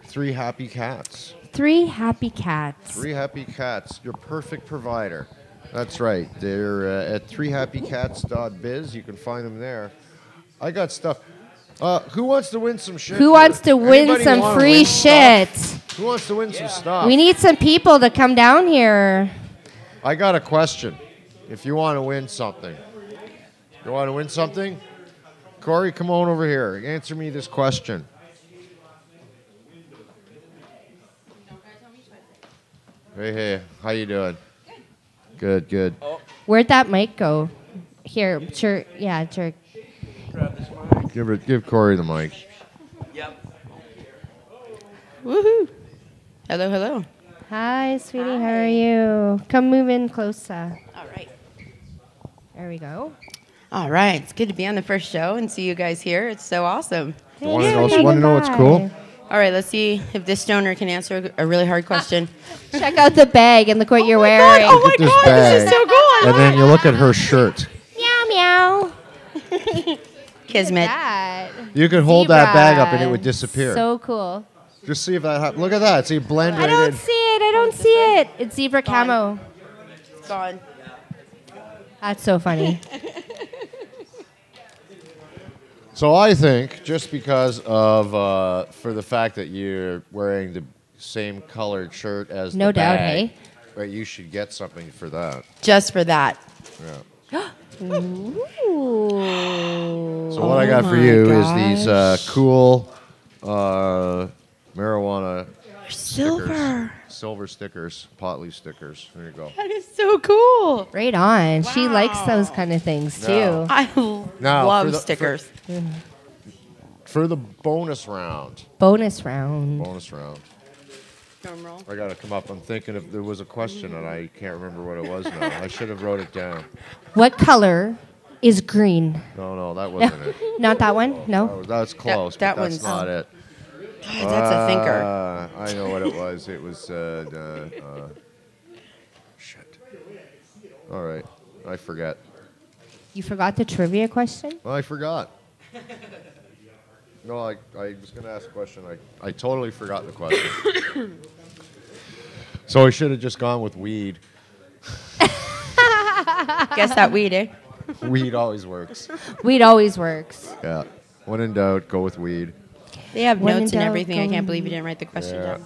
3 Happy Cats. 3 Happy Cats. 3 Happy Cats, your perfect provider. That's right. They're at 3happycats.biz. You can find them there. I got stuff. Who wants to win some shit? Who here? wants to win Anybody some wanna free win shit? stuff? Who wants to win some stuff? We need some people to come down here. I got a question. If you want to win something. You want to win something? Corey, come on over here. Answer me this question. Hey, how you doing? Good. Where'd that mic go? Here, sure. Yeah, sure. Give Corey the mic. Yep. Woohoo! Hello. Hi, sweetie. How are you? Come move in closer. All right. There we go. All right. It's good to be on the first show and see you guys here. It's so awesome. Want to Thanks for know coming what's by. cool? All right. Let's see if this stoner can answer a really hard question. Check out the bag and look what you're wearing. Oh my Look at this God! This is bag. so cool. And then you look at her shirt. Meow meow. Kismet. That. You could hold that bag up and it Zebra. would disappear. So cool. Just see if that happens. Look at that. See, blend I right don't in. see it. I don't see it. It's zebra Gone. camo. It's gone. That's so funny. So I think just because of for the fact that you're wearing the same colored shirt as No the doubt, bag, hey? right, you should get something for that. Just for that. Yeah. Ooh. So what I got for my you is these gosh. cool marijuana Silver. silver stickers, pot leaf stickers. There you go. That is so cool. Right on. She likes those kind of things too. No. I Now, love for the- stickers. For the bonus round. Bonus round. Drum roll. I gotta come up. I'm thinking if there was a question and I can't remember what it was now. I should have wrote it down. What color is green? No, that wasn't it. Not that one? No. That's close, that but that's one's- not it. God, that's a thinker. I know what it was. It was shit. All right, I forget. You forgot the trivia question? Well, I forgot. No, I was going to ask a question. I totally forgot the question. So I should have just gone with weed. Guess that weed, eh? Weed always works. Weed always works. Yeah. When in doubt, go with weed. They have When in notes and doubt, everything. I go can't believe you didn't write the question Yeah. down.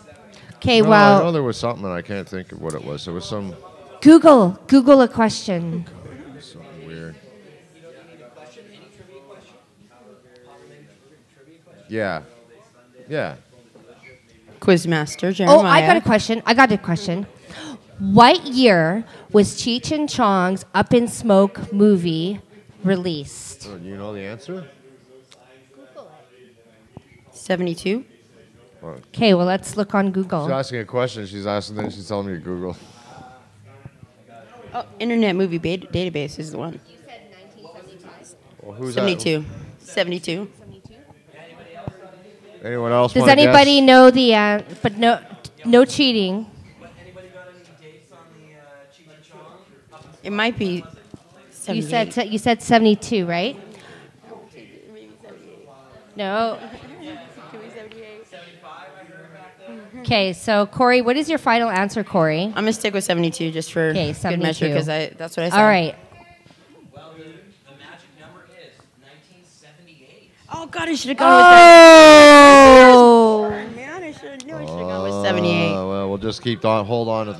Okay, No, I know well, there was something, and I can't think of what it was. There was some Google a question. something weird. Yeah. Yeah. Quizmaster Jeremiah. Oh, I got a question. What year was Cheech and Chong's Up in Smoke movie released? Oh, do you know the answer? 72. Okay, well, let's look on She's Google. asking a question. She's asking, then she's telling me to Google. Oh, Internet Movie Database is the one. You said 1972. Well, who's 72. 72. that? Anyone else? Does wanna anybody guess? know the but no cheating. Anybody got any dates on the Cheech and Chong? It might be You 78. said 72, right? No. Okay, so Corey, what is your final answer, Corey? I'm gonna stick with 72 just for Okay, good measure 72. because that's what I said. All right. Well, the magic number is 1978. Oh God, I should have gone with that. Oh. Man, I should have gone with 78. Well, we'll just keep on. Hold on to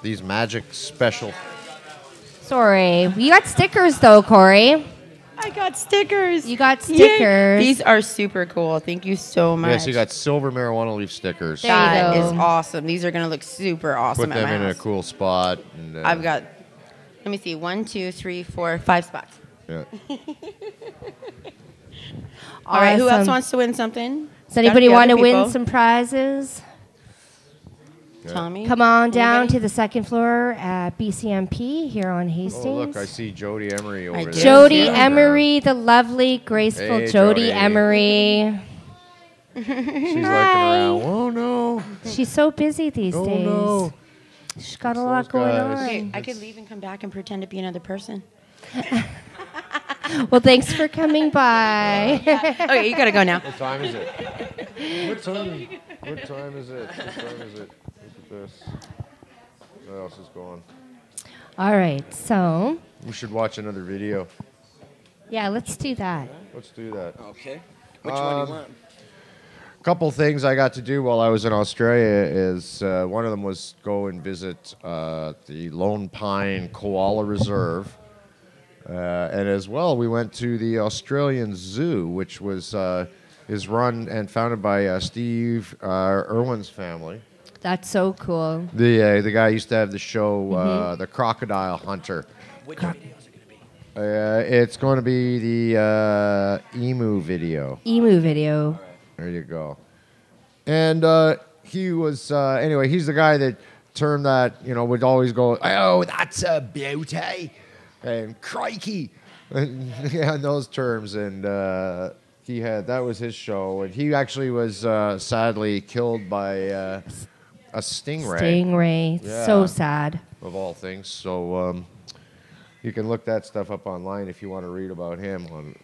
these magic special. Sorry. You got stickers, though, Corey. I got stickers. You got Yay. stickers. These are super cool. Thank you so much. Yes, you got silver marijuana leaf stickers. There you That go. is awesome. These are gonna look super awesome Put at them my in a house. cool spot. And, I've got. Let me see. 1, 2, 3, 4, 5 spots. Yeah. All right. Who else Awesome. wants to win something? Does anybody Gotta be want to other win people. some prizes? Tommy. Come on down Anybody? to the second floor at BCMP here on Hastings. Oh, look, I see Jody Emery over I there. do. Jody Yeah. Emery, the lovely, graceful Hey, Jody Jody. Emery. She's looking around. Oh, no. She's so busy these Oh, days. no. She's got a Those lot going guys. on. Okay, I could leave and come back and pretend to be another person. Well, thanks for coming by. Okay, you gotta go now. What time is it? What time is it? What time is it? Look at this. What else is going? All right, so We should watch another video. yeah, let's do that. Let's do that. Okay. Which one do you want? Couple things I got to do while I was in Australia is one of them was go and visit the Lone Pine Koala Reserve. And as well, we went to the Australian Zoo, which was is run and founded by Steve Irwin's family. That's so cool. The guy used to have the show, The Crocodile Hunter. Which videos are going to be? It's going to be the emu video. Emu video. There you go. And he was, anyway, he's the guy that termed that, would always go, oh, that's a beauty, and crikey, and yeah, in those terms. And that was his show. And he actually was sadly killed by a stingray. Stingray. Yeah. So sad. Of all things. So you can look that stuff up online if you want to read about him on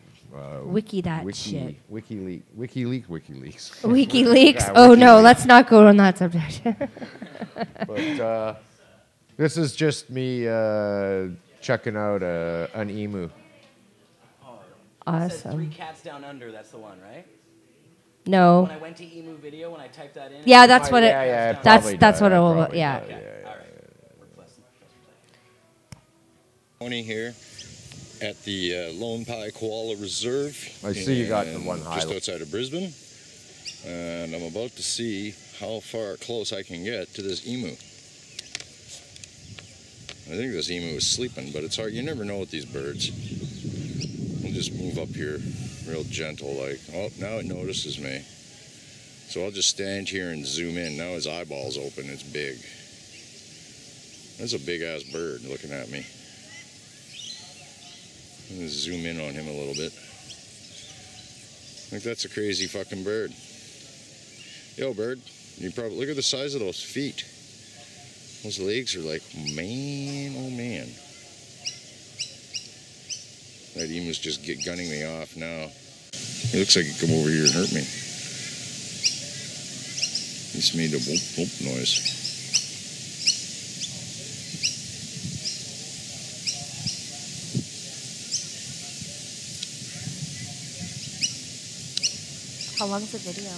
Wiki that shit. WikiLeaks. WikiLeaks. Yeah, Oh no, WikiLeaks. let's not go on that subject. But this is just me checking out an emu. It says Awesome. 3 Cats Down Under. That's the one, right? No. When I went to emu video, when I typed that in. Yeah, that's what it. Yeah, it that's probably that's does. what it will. Probably Yeah. does. Tony here at the Lone Pine Koala Reserve. I see you got the in- one just highlight. outside of Brisbane, and I'm about to see how far close I can get to this emu. I think this emu is sleeping, but it's hard. You never know with these birds. We'll just move up here real gentle, like, oh, now it notices me. So I'll just stand here and zoom in. Now his eyeball's open. It's big. That's a big-ass bird looking at me. I'm gonna zoom in on him a little bit. Like, that's a crazy fucking bird. Yo, bird, you probably look at the size of those feet. Those legs are like, man, oh man. That emu's just gunning me off now. He looks like he'd come over here and hurt me. He just made a whoop whoop noise. How long's the video?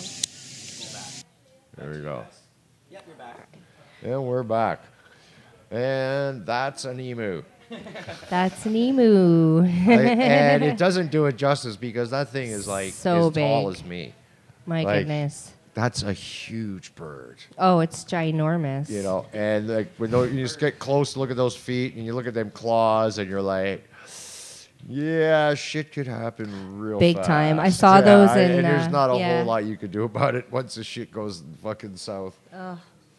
There we go. Yep, you're back. And we're back. And that's an emu. That's an emu. And it doesn't do it justice because that thing is like So as tall big. as me. My Like, goodness. That's a huge bird. Oh, it's ginormous. You know, and like when you just get close, look at those feet, and you look at them claws, and you're like, yeah, shit could happen real Big fast. time. I saw those in, and there's not a yeah. whole lot you can do about it once the shit goes fucking south. Oh.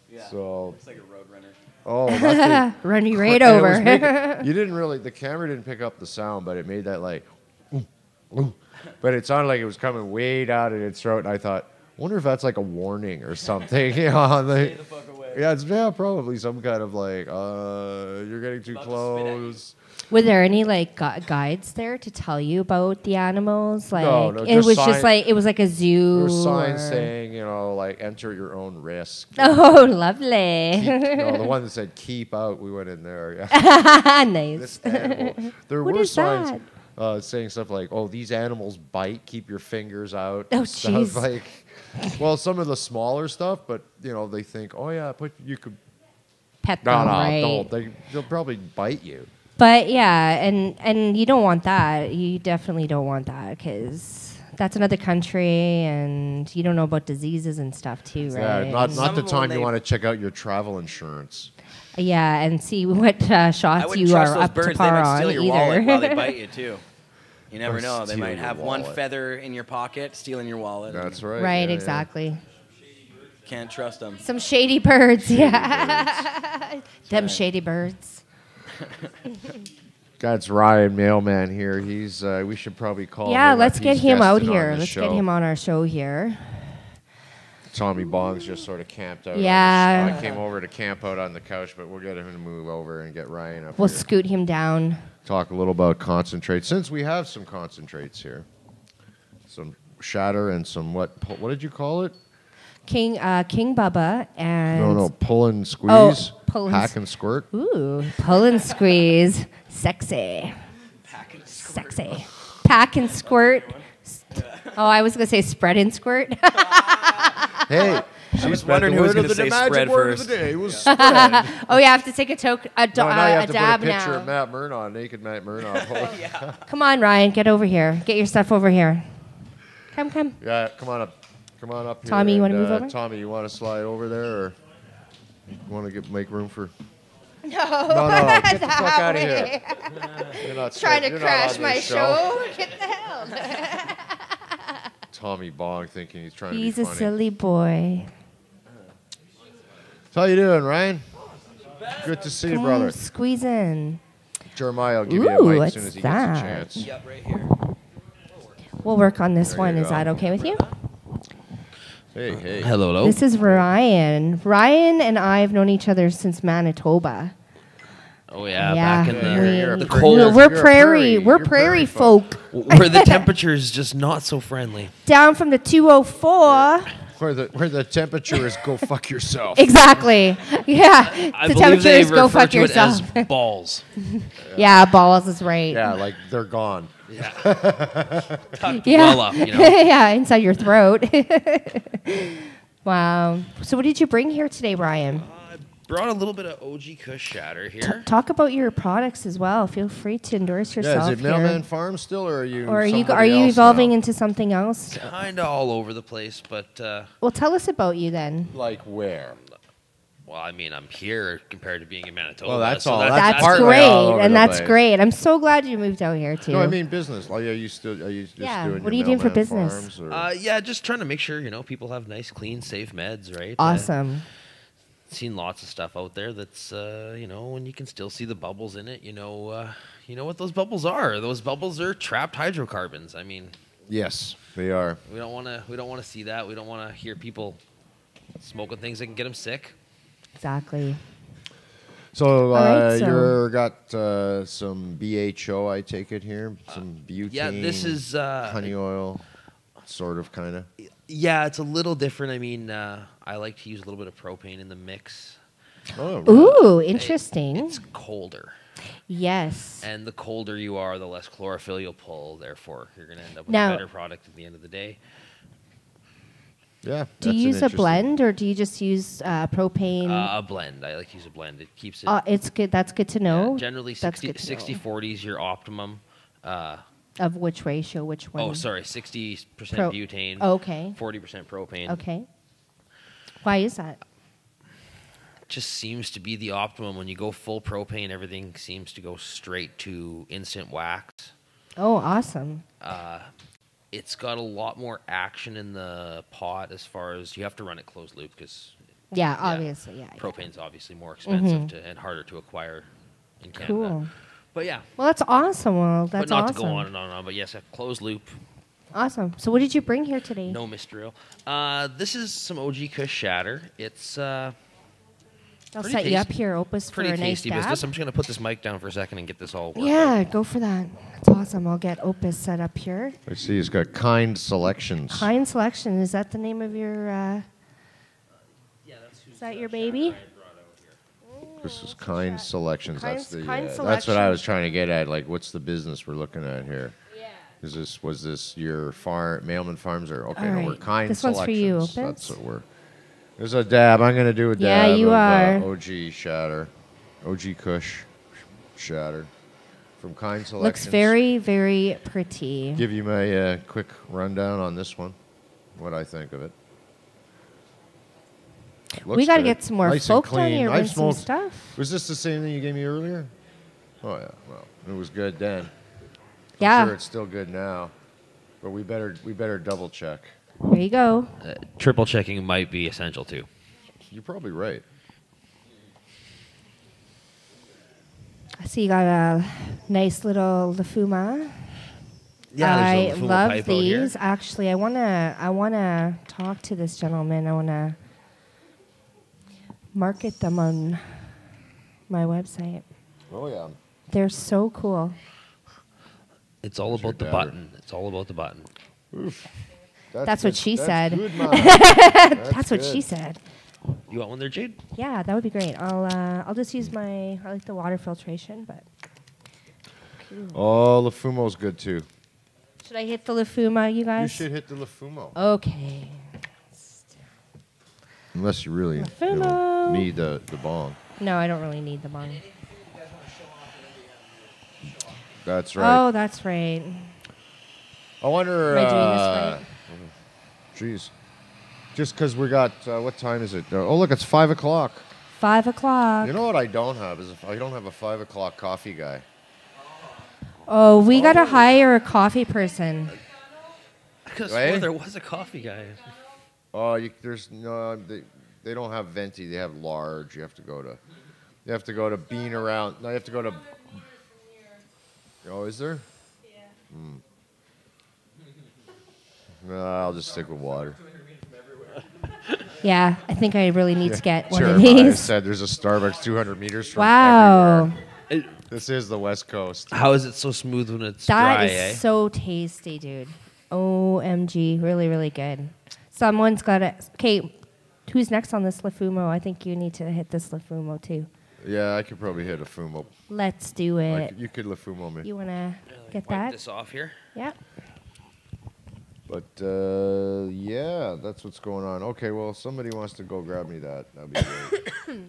Yeah. So. It's like a road runner. Oh, that thing. Run you right And it over. was making- you didn't really. The camera didn't pick up the sound, but it made that like. But it sounded like it was coming way down in its throat, and I thought, wonder if that's like a warning or something. You know, Stay the fuck away. yeah, it's probably some kind of like, you're getting too About to spit at you. close. Were there any like guides there to tell you about the animals? Like No, it just was sign- just like it was like a zoo. There were signs or- saying, you know, like enter at your own risk. Oh, lovely. No, the one that said keep out, we went in there. Yeah. Nice. This animal. There What were is signs that? saying stuff like, "Oh, these animals bite. Keep your fingers out." Oh, stuff jeez. like, well, some of the smaller stuff, but you know, they think, "Oh yeah, you could." Pet No, them, no, right? don't. They'll probably bite you. But yeah, and you don't want that. You definitely don't want that because that's another country, and you don't know about diseases and stuff too, right? Yeah, not Some the of them, time they- you want to check out your travel insurance. Yeah, and see what I shots wouldn't you trust are those up to birds. They par might on steal your either. wallet while they bite you too. You never Or know. They steal might your have one wallet. feather in your pocket, stealing your wallet. That's right. Right, yeah, exactly. Can't trust them. Some shady birds, yeah. Them shady birds. That's Ryan Mailman here. He's. We should probably call. Yeah, him let's up. get He's him out guesting on here. the Let's show. get him on our show here. Tommy Bong's just sort of camped out. on the Yeah. sh- I came over to camp out on the couch, but we'll get him to move over and get Ryan up We'll here. scoot him down. Talk a little about concentrates, since we have some concentrates here. Some shatter and some what did you call it? King Bubba and No, pull and squeeze. pull and Hack and squirt. Ooh, pull and squeeze, sexy, sexy. Pack and squirt. Oh, I was gonna say spread and squirt. Hey, I was wondering who was going to say spread first. It was spread. Oh, you have to take a No, now you have to dab put a picture now. of Matt Murnaugh, naked Matt Murnaugh. Come on, Ryan, get over here. Get your stuff over here. Come. Yeah, come on up. Come on up here. Tommy, you and, wanna move over? Tommy, you want to slide over there, or you want to make room for? No, No, get the fuck out of here. You're not Trying to you're not crash on my this show. Get the hell. Tommy Bong thinking he's trying He's to a be funny. silly boy. So how you doing, Ryan? Good to see you, Come brother. squeeze in. Jeremiah will give you a Ooh, mic as soon what's as he that? gets a chance. Yep, right here. We'll work on this There one. you Is go. that okay with you? Hey. Hello. This is Ryan. Ryan and I have known each other since Manitoba. Oh yeah, back in You're the a cold. You're We're a prairie. We're You're prairie folk. where the temperature's just not so friendly. Down from the 204. Where the temperature is, go fuck yourself. Exactly. Yeah. I the believe temperature they is go refer fuck to it yourself. as balls. Yeah, balls is right. Yeah, like they're gone. Tucked Yeah. well up, you know. Yeah, inside your throat. Wow. So what did you bring here today, Brian? Brought a little bit of OG Kush shatter here. Talk about your products as well. Feel free to endorse Yeah, yourself is it Mailman here. Farm still, or are you? Or are you somebody else evolving now? into something else? Kind of all over the place, but Well, tell us about you then. Like where? well, I mean, I'm here compared to being in Manitoba. Well, that's so all. That's part great, way all over and the that's place. great. I'm so glad you moved out here too. No, I mean business. Like, are you just Yeah, doing what your are you doing for Mailman business? Farms, or- Yeah, just trying to make sure people have nice, clean, safe meds, right? Awesome. Seen lots of stuff out there that's and you can still see the bubbles in it. You know what those bubbles are. Those bubbles are trapped hydrocarbons. I mean, yes, they are. we don't want to see that. We don't want to hear people smoking things that can get them sick. Exactly. So, right, so- you're got some BHO, I take it here, some butane. Yeah, this is honey oil, sort of, kind of. Yeah, it's a little different. I mean, I like to use a little bit of propane in the mix. Oh, Ooh, interesting. It's colder, Yes. and the colder you are, the less chlorophyll you'll pull. Therefore, you're going to end up with Now- a better product at the end of the day. Yeah. Do you use a blend or do you just use propane? A blend. I like to use a blend. It keeps it. It's good. That's good to know. Yeah, generally, That's 60, good to know. 60-40 is your optimum. Of which ratio? Which one? Oh, sorry. 60% butane. Okay. 40% propane. Okay. Why is that? Just seems to be the optimum. When you go full propane, everything seems to go straight to instant wax. Oh, awesome. It's got a lot more action in the pot as far as you have to run it closed loop because Yeah, obviously. Yeah. propane's obviously more expensive and harder to acquire in Canada. Cool. But yeah. Well, that's awesome. Well, that's but not awesome. to go on and on and on. But yes, a closed loop. Awesome. So, what did you bring here today? No mystery. This is some OG Kush shatter. It's I'll pretty set you tasty. up here, Opus, for pretty a nice tasty dab. business. I'm just gonna put this mic down for a second and get this all worked Yeah, out. go for that. That's awesome. I'll get Opus set up here. I see he's got Kind Selections. Kind Selection. Is that the name of your? Is that your baby? This is Kind Selections. Kind- That's the. Kind That's what I Selection. was trying to get at. Like, what's the business we're looking at here? Yeah. Was this your Mailman Farms or okay? All No, right. we're Kind This one's for Selections. you, Opus. That's what we're. There's a dab. I'm gonna do a Yeah, dab. you of, are. OG Shatter, OG Kush Shatter, from Kind Selections. Looks very, very pretty. Give you my quick rundown on this one. What I think of it. We Looks got to good. get some more Nice and folk down clean. here I've with some smoked- stuff. Was this the same thing you gave me earlier? Oh yeah. Well, it was good then. Yeah. I'm sure it's still good now. But we better double check. There you go. Triple checking might be essential too. You're probably right. I see you got a nice little Lafuma. Yeah, I there's a Lafuma love pipe out here. these. Actually, I wanna talk to this gentleman. I wanna market them on my website. Oh yeah. They're so cool. It's all There's your about the dabber. button. It's all about the button. Oof. That's what good. she That's said. good, man. That's what good. she said. You want one there, Jade? Yeah, that would be great. I'll just use I like the water filtration, but Oh, Lafumo's good too. should I hit the Lafuma, you You guys? should hit the Lafumo. Okay. Unless you really Lafumo. need the bong. No, I don't really need the bong. That's right. Oh, that's right. I wonder. Am I doing this right? Jeez. Just because we got, what time is it? Oh, look, it's 5 o'clock. 5 o'clock. You know what I don't have is I don't have a 5 o'clock coffee guy. Oh, we gotta hire a coffee person. Because Right? there was a coffee guy. Oh, there's no, they don't have venti. They have large. You have to go to bean around. No, you have to go to. Oh, is there? Yeah. No, I'll just stick with water. Yeah, I think I really need to get one of Jeremiah these. said there's a Starbucks 200 meters from Wow. everywhere. This is the West Coast. How is it so smooth when it's That dry, is eh? so tasty, dude. OMG. Really, really good. Someone's got to. Okay, who's next on this Lafumo? I think you need to hit this Lafumo too. Yeah, I could probably hit a fumo. Let's do it. You could Lafumo me. You want to get Wipe that? this off here. Yeah. But yeah, that's what's going on. Okay, well, if somebody wants to go grab me that. That'd be great.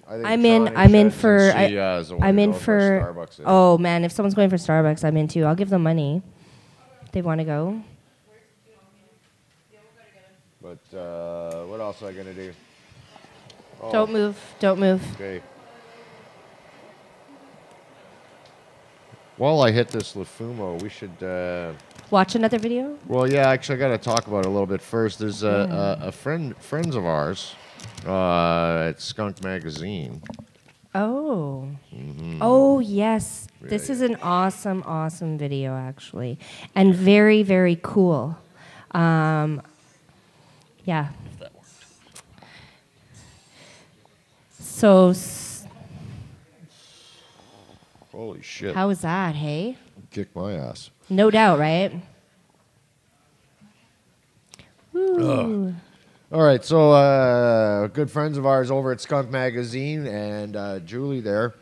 I think I'm in. Johnny I'm in said for. since she, is the one I'm to in go for. Starbucks. Oh man, if someone's going for Starbucks, I'm in too. I'll give them money. If they want to go. But what else am I gonna do? Oh, Don't move. Don't move. Okay. While I hit this Lafumo, we should. Watch another video. Well, yeah, actually, I got to talk about it a little bit first. There's a friends of ours at Skunk Magazine. Oh. Mm-hmm. Oh yes. This is an awesome, awesome video actually, and very, very cool. Yeah. If that worked. So, Holy shit! how was that? Hey. Kick my ass. No doubt, right? Woo. All right, so good friends of ours over at Skunk Magazine and Julie there.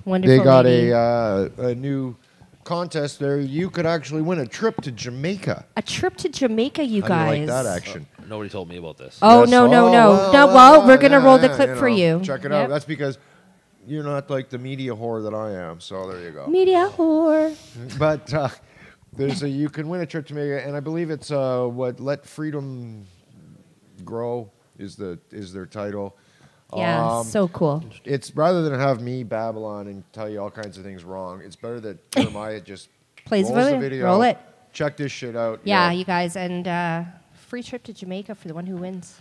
Wonderful. They got lady. a new contest there. You could actually win a trip to Jamaica. A trip to Jamaica, you How do you guys. like that action? Nobody told me about this. Oh, Yes. no. Well, we're going to roll the clip for you. Check it Yep. out. That's because you're not like the media whore that I am. So there you go. Media whore. But you can win a trip to Jamaica, and I believe it's Let Freedom Grow is their title. Yeah, so cool. It's rather than have me babble on and tell you all kinds of things wrong, it's better that Jeremiah just Plays rolls the video. video. Roll it. Check this shit out. Yeah, you guys, and free trip to Jamaica for the one who wins.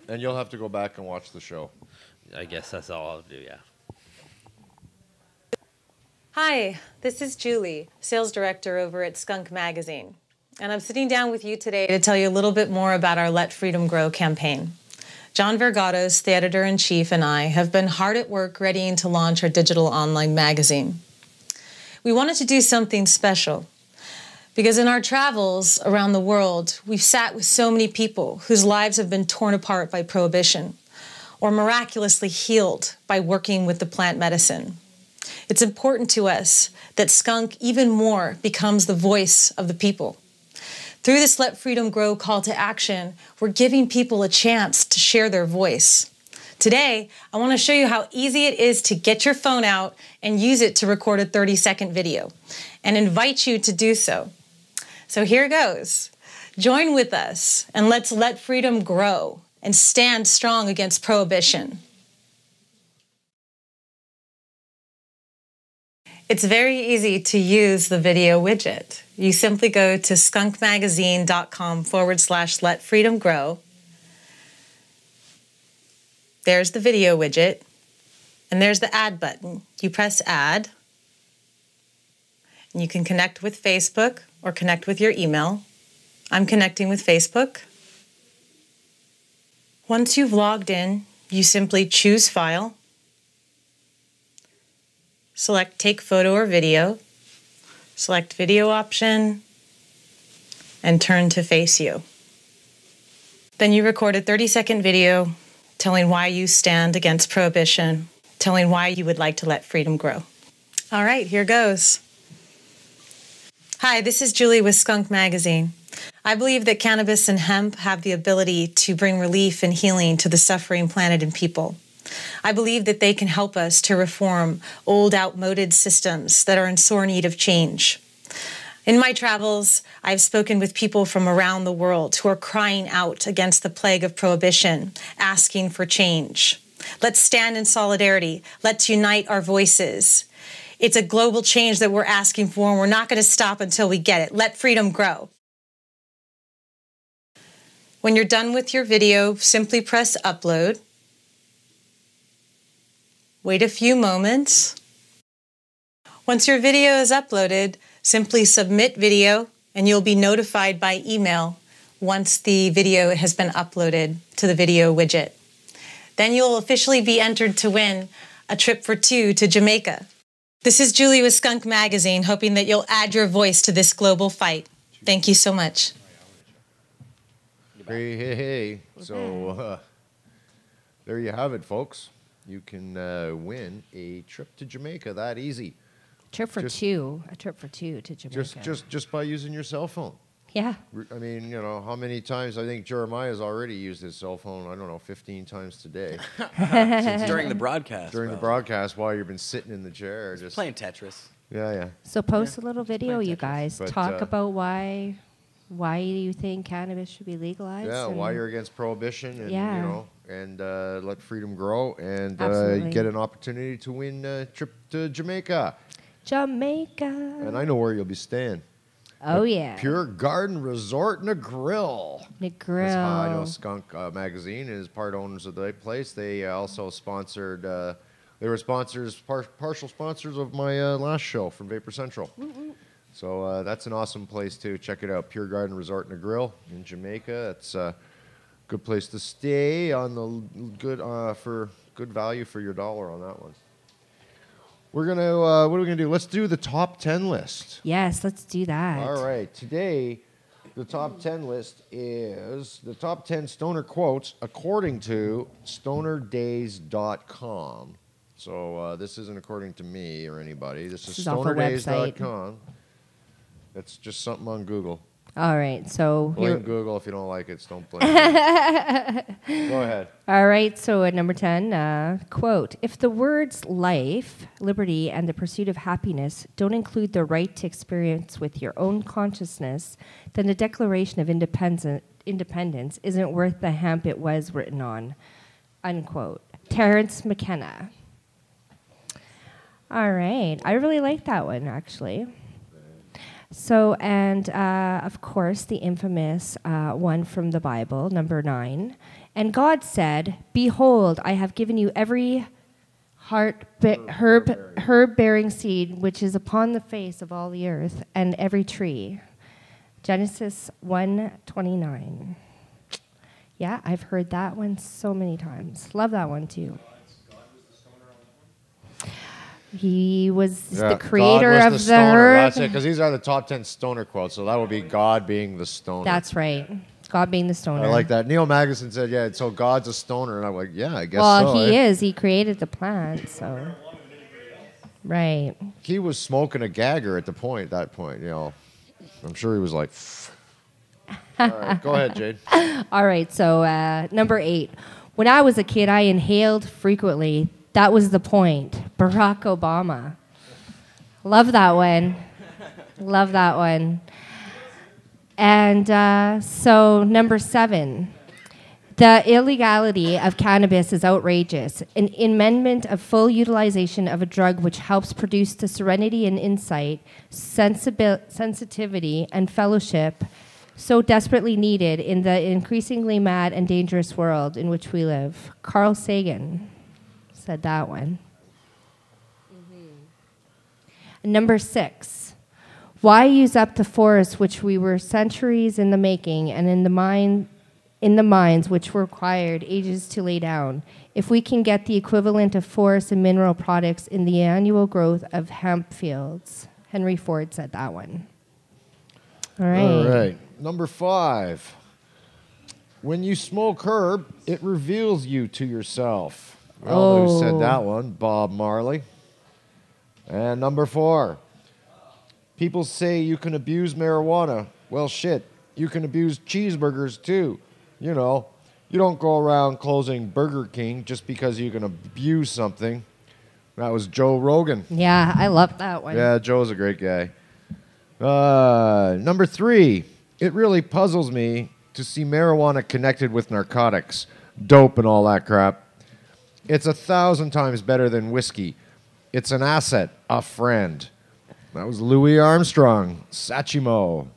And you'll have to go back and watch the show. I guess that's all I'll do, yeah. Hi, this is Julie, sales director over at Skunk Magazine. And I'm sitting down with you today to tell you a little bit more about our Let Freedom Grow campaign. John Vergatos, the editor-in-chief, and I have been hard at work readying to launch our digital online magazine. We wanted to do something special because in our travels around the world, we've sat with so many people whose lives have been torn apart by prohibition or miraculously healed by working with the plant medicine. It's important to us that Skunk even more becomes the voice of the people. Through this Let Freedom Grow call to action, we're giving people a chance to share their voice. Today, I want to show you how easy it is to get your phone out and use it to record a 30-second video, and invite you to do so. So here goes. Join with us, and let's let freedom grow and stand strong against prohibition. It's very easy to use the video widget. You simply go to skunkmagazine.com/let freedom grow. There's the video widget, and there's the add button. You press add, and you can connect with Facebook or connect with your email. I'm connecting with Facebook. Once you've logged in, you simply choose File, select Take Photo or Video, select Video option, and turn to Face You. Then you record a 30-second video telling why you stand against prohibition, telling why you would like to let freedom grow. All right, here goes. Hi, this is Julie with Skunk Magazine. I believe that cannabis and hemp have the ability to bring relief and healing to the suffering planet and people. I believe that they can help us to reform old, outmoded systems that are in sore need of change. In my travels, I've spoken with people from around the world who are crying out against the plague of prohibition, asking for change. Let's stand in solidarity. Let's unite our voices. It's a global change that we're asking for, and we're not going to stop until we get it. Let freedom grow. When you're done with your video, simply press upload. Wait a few moments. Once your video is uploaded, simply submit video, and you'll be notified by email once the video has been uploaded to the video widget. Then you'll officially be entered to win a trip for two to Jamaica. This is Julie with Skunk Magazine, hoping that you'll add your voice to this global fight. Thank you so much. Hey. So there you have it, folks. You can win a trip to Jamaica that easy. A trip for two to Jamaica. Just by using your cell phone. Yeah. I mean, you know, how many times I think Jeremiah's already used his cell phone, I don't know, 15 times today. During the broadcast. During the broadcast while you've been sitting in the chair. Just playing Tetris. Yeah. So post a little video, you guys. But, Talk about why you think cannabis should be legalized. Yeah, why you're against prohibition and, you know, and let freedom grow and get an opportunity to win a trip to Jamaica. And I know where you'll be staying. Oh, yeah. Pure Garden Resort and a Grill. That's how I know Skunk Magazine is part owners of the place. They also sponsored, they were partial sponsors of my last show from Vapor Central. So that's an awesome place too. Check it out, Pure Garden Resort and a Grill in Jamaica. It's a good place to stay on the good for good value for your dollar on that one. We're gonna what are we gonna do? Let's do the top 10 list. Yes, let's do that. All right, today the top 10 list is the top 10 stoner quotes according to stonerdays.com. So this isn't according to me or anybody. This is stonerdays.com. That's just something on Google. All right, so Blame Google if you don't like it. So don't blame me. Go ahead. All right, so at number 10, quote, if the words life, liberty, and the pursuit of happiness don't include the right to experience with your own consciousness, then the Declaration of Independence isn't worth the hemp it was written on, unquote. Terence McKenna. All right, I really like that one, actually. So, and of course, the infamous one from the Bible, number 9. And God said, behold, I have given you every herb-bearing seed which is upon the face of all the earth, and every tree. Genesis 1:29. Yeah, I've heard that one so many times. Love that one, too. He was the creator God of was the stoner. herb. That's it, because these are the top 10 stoner quotes. So that would be God being the stoner. That's right. God being the stoner. I like that. Neil Magnuson said, yeah, so God's a stoner. And I'm like, yeah, I guess well, so. he is. He created the plant, so. Right. He was smoking a gagger at that point, you know. I'm sure he was like, all right, go ahead, Jade. All right, so number 8. When I was a kid, I inhaled frequently. That was the point. Barack Obama. Love that one. Love that one. And so number 7. The illegality of cannabis is outrageous. An amendment of full utilization of a drug which helps produce the serenity and insight, sensitivity, and fellowship so desperately needed in the increasingly mad and dangerous world in which we live. Carl Sagan said that one. Mm-hmm. Number 6. Why use up the forests which we were centuries in the making and in the mines which were required ages to lay down, if we can get the equivalent of forest and mineral products in the annual growth of hemp fields? Henry Ford said that one. All right. All right. Number 5. When you smoke herb, it reveals you to yourself. We all know who said that one. Bob Marley. And number 4. People say you can abuse marijuana. Well, shit. You can abuse cheeseburgers, too. You know, you don't go around closing Burger King just because you can abuse something. That was Joe Rogan. Yeah, I love that one. Yeah, Joe's a great guy. Number 3. It really puzzles me to see marijuana connected with narcotics, dope and all that crap. It's 1,000 times better than whiskey. It's an asset, a friend. That was Louis Armstrong, Sachimo.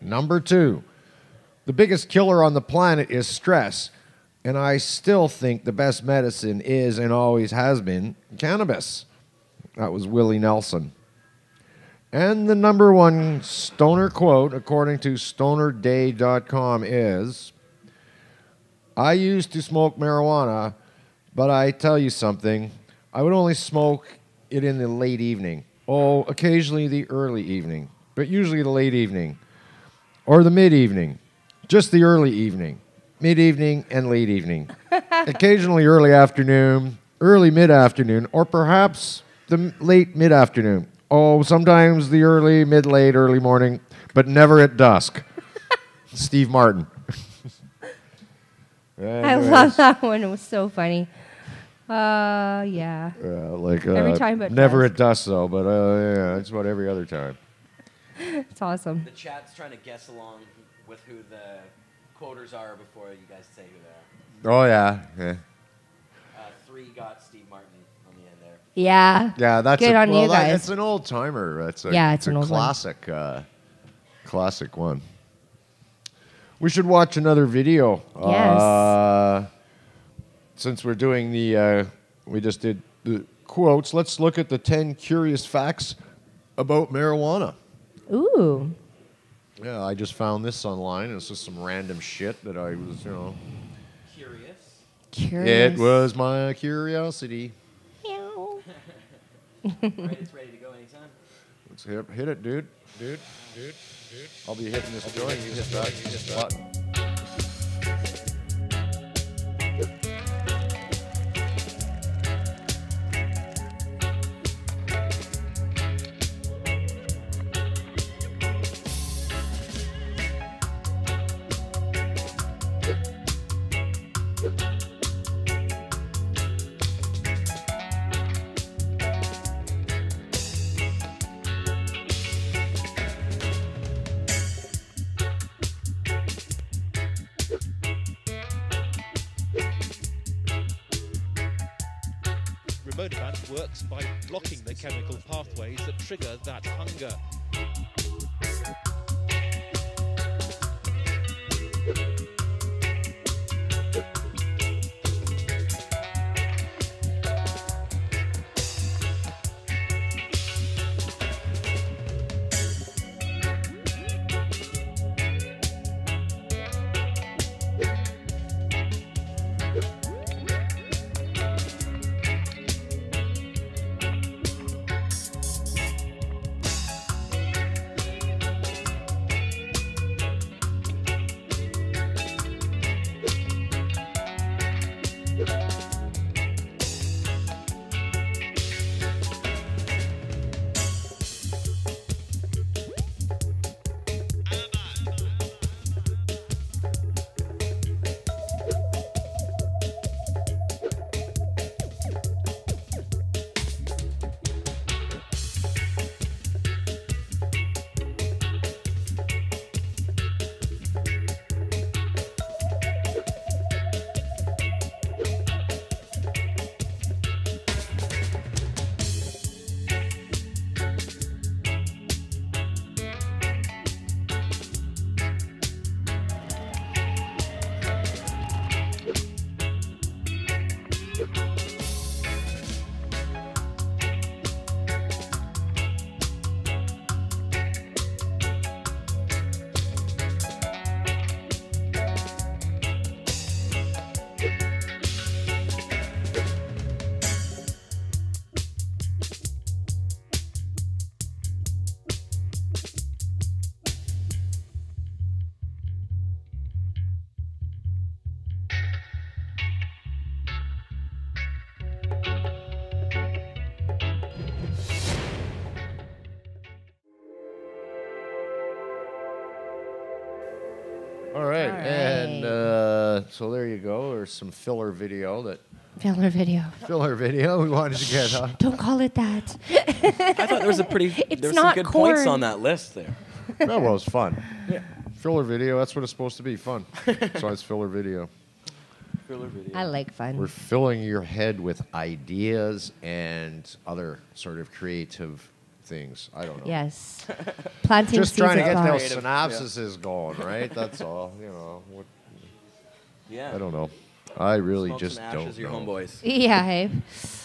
Number 2. The biggest killer on the planet is stress, and I still think the best medicine is and always has been cannabis. That was Willie Nelson. And the number 1 stoner quote, according to stonerday.com, is, I used to smoke marijuana, but I tell you something, I would only smoke it in the late evening. Oh, occasionally the early evening, but usually the late evening, or the mid-evening. Just the early evening, mid-evening, and late evening. Occasionally early afternoon, early mid-afternoon, or perhaps the late mid-afternoon. Oh, sometimes the early, mid-late, early morning, but never at dusk. Steve Martin. I love that one. It was so funny. Yeah. Every time but never dusk. at dusk, though, but yeah, it's about every other time. It's awesome. The chat's trying to guess along with who the quoters are before you guys say who they are. Oh, yeah. 3 got Steve Martin on the end there. Yeah. Yeah, that's good on you guys. It's an old timer. It's it's an old classic, classic one. We should watch another video. Yes. Since we're doing we just did the quotes. Let's look at the 10 curious facts about marijuana. Ooh. Yeah, I just found this online. It's just some random shit that I was, Curious. It was my curiosity. Meow. It's ready to go anytime. Let's hit it, dude. I'll be hitting this joint. You hit that button. Monoband works by blocking the chemical pathways that trigger that hunger. All right. All right. And so there you go. There's some filler video Filler video. we wanted to get on. Don't call it that. I thought there was a pretty. It's There were some not good points corn. on that list there. Yeah, well, it's fun. Yeah. Filler video, that's what it's supposed to be, fun. So it's filler video. Filler video. I like fun. We're filling your head with ideas and other sort of creative things. I don't know. Yes. Planting Just trying to seeds get of those thought. synapses going, right? That's all. You know. Yeah. I don't know. I really Smoke just some don't ashes, your know. homeboys. Yeah, hey.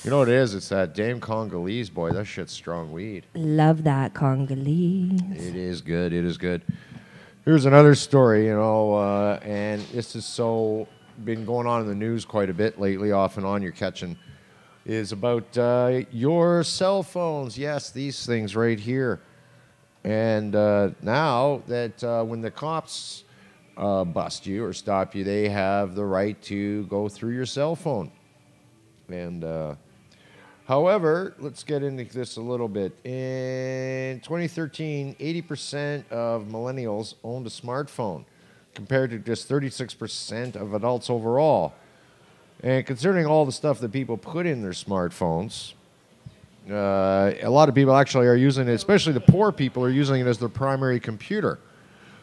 You know what it is? It's that damn Congolese boy. That shit's strong weed. Love that Congolese. It is good. It is good. Here's another story, and this is been going on in the news quite a bit lately, off and on. You're catching is about your cell phones. Yes, these things right here. And now that when the cops bust you or stop you, they have the right to go through your cell phone. And however, let's get into this a little bit. In 2013, 80% of millennials owned a smartphone, compared to just 36% of adults overall. And considering all the stuff that people put in their smartphones, a lot of people actually are using it, especially the poor people are using it as their primary computer.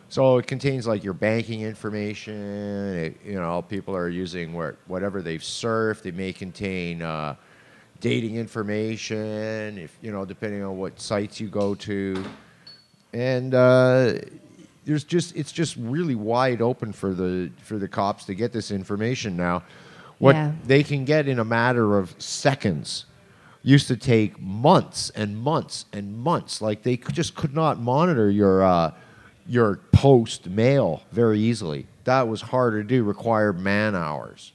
So it contains like your banking information. People are using whatever they've surfed. It may contain dating information, depending on what sites you go to, and it's just really wide open for the cops to get this information now. What they can get in a matter of seconds used to take months and months and months. Like they just could not monitor your post mail very easily. That was harder to do, required man hours.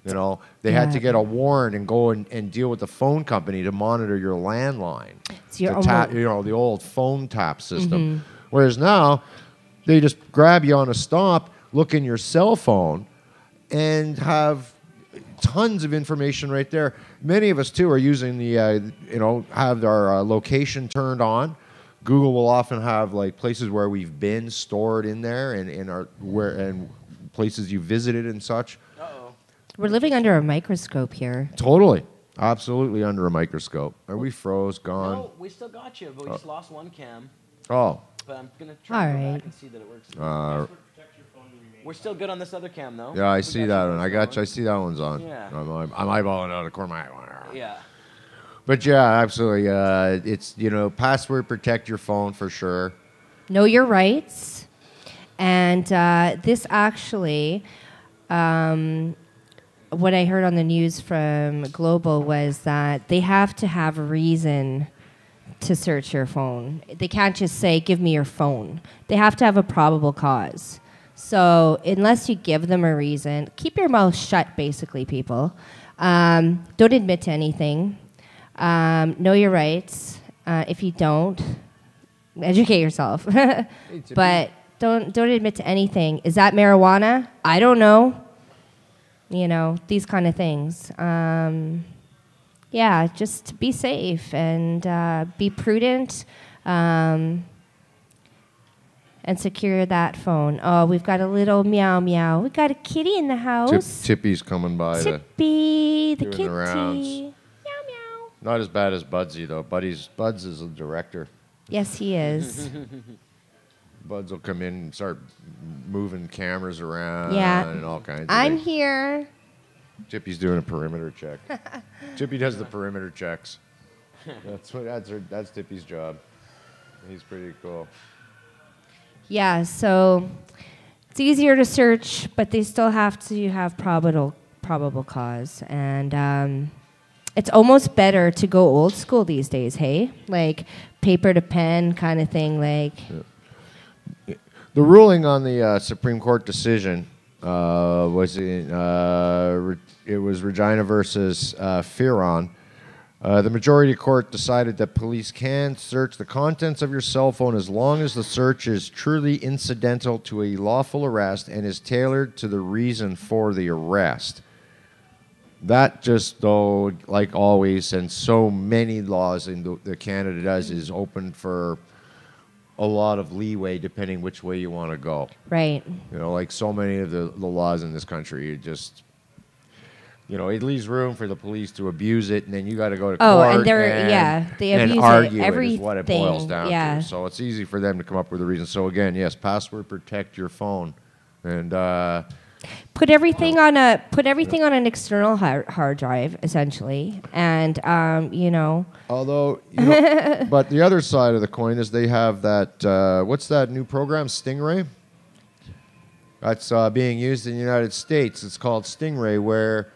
They had to get a warrant and go and deal with the phone company to monitor your landline. It's your The old phone tap system. Whereas now, they just grab you on a stop, look in your cell phone, and have tons of information right there. Many of us too are using have our location turned on. Google will often have like places where we've been stored in there, and places you visited and such. We're living under a microscope here. Totally, absolutely under a microscope. Are we froze? Gone? No, we still got you, but we just lost one cam. Oh. But I'm gonna try to go Alright. back and see that it works. We're still good on this other cam, though. Yeah, I We see got that you one. this I got you. I see that one's on. Yeah. I'm eyeballing out of the corner of my eye. Yeah. But yeah, absolutely. It's, password protect your phone for sure. Know your rights. And this actually, what I heard on the news from Global was that they have to have a reason to search your phone. They can't just say, give me your phone. They have to have a probable cause. So unless you give them a reason, keep your mouth shut, basically, people. Don't admit to anything. Know your rights. If you don't, educate yourself. But don't admit to anything. Is that marijuana? I don't know. These kind of things. Yeah, just be safe and be prudent and secure that phone. Oh, we've got a little meow meow. We got a kitty in the house. Tippy's coming by. Tippy, the doing kitty. the rounds. Meow meow. Not as bad as Budsy, though. Buds is a director. Yes, he is. Buds will come in and start moving cameras around Yeah. and all kinds of I'm things. here. Tippy's doing a perimeter check. Tippy does the perimeter checks. That's Tippy's job. He's pretty cool. Yeah, so it's easier to search, but they still have to have probable cause. And it's almost better to go old school these days, hey? Like paper to pen kind of thing. Like The ruling on the Supreme Court decision was it was Regina versus Fearon. The majority court decided that police can search the contents of your cell phone as long as the search is truly incidental to a lawful arrest and is tailored to the reason for the arrest. That just, though, like always, and so many laws in the Canada does, is open for a lot of leeway depending which way you want to go. Right. Like so many of the laws in this country, it just, it leaves room for the police to abuse it, and then you got to go to court and they abuse and argue it. it is what it boils Everything, down yeah. to. So it's easy for them to come up with a reason. So again, yes, password protect your phone, and put everything on an external hard drive, essentially, and although, but the other side of the coin is they have that what's that new program, Stingray? That's being used in the United States. It's called Stingray, where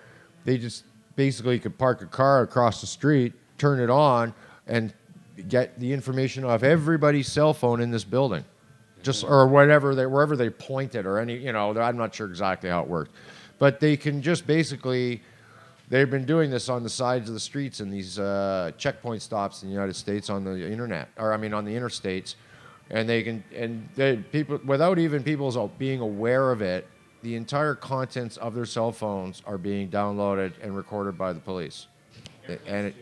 they just basically could park a car across the street, turn it on, and get the information off everybody's cell phone in this building. Just or whatever wherever they point it or any, I'm not sure exactly how it works. But they can just basically, they've been doing this on the sides of the streets in these checkpoint stops in the United States on the internet, on the interstates. And people, without even people being aware of it, the entire contents of their cell phones are being downloaded and recorded by the police. And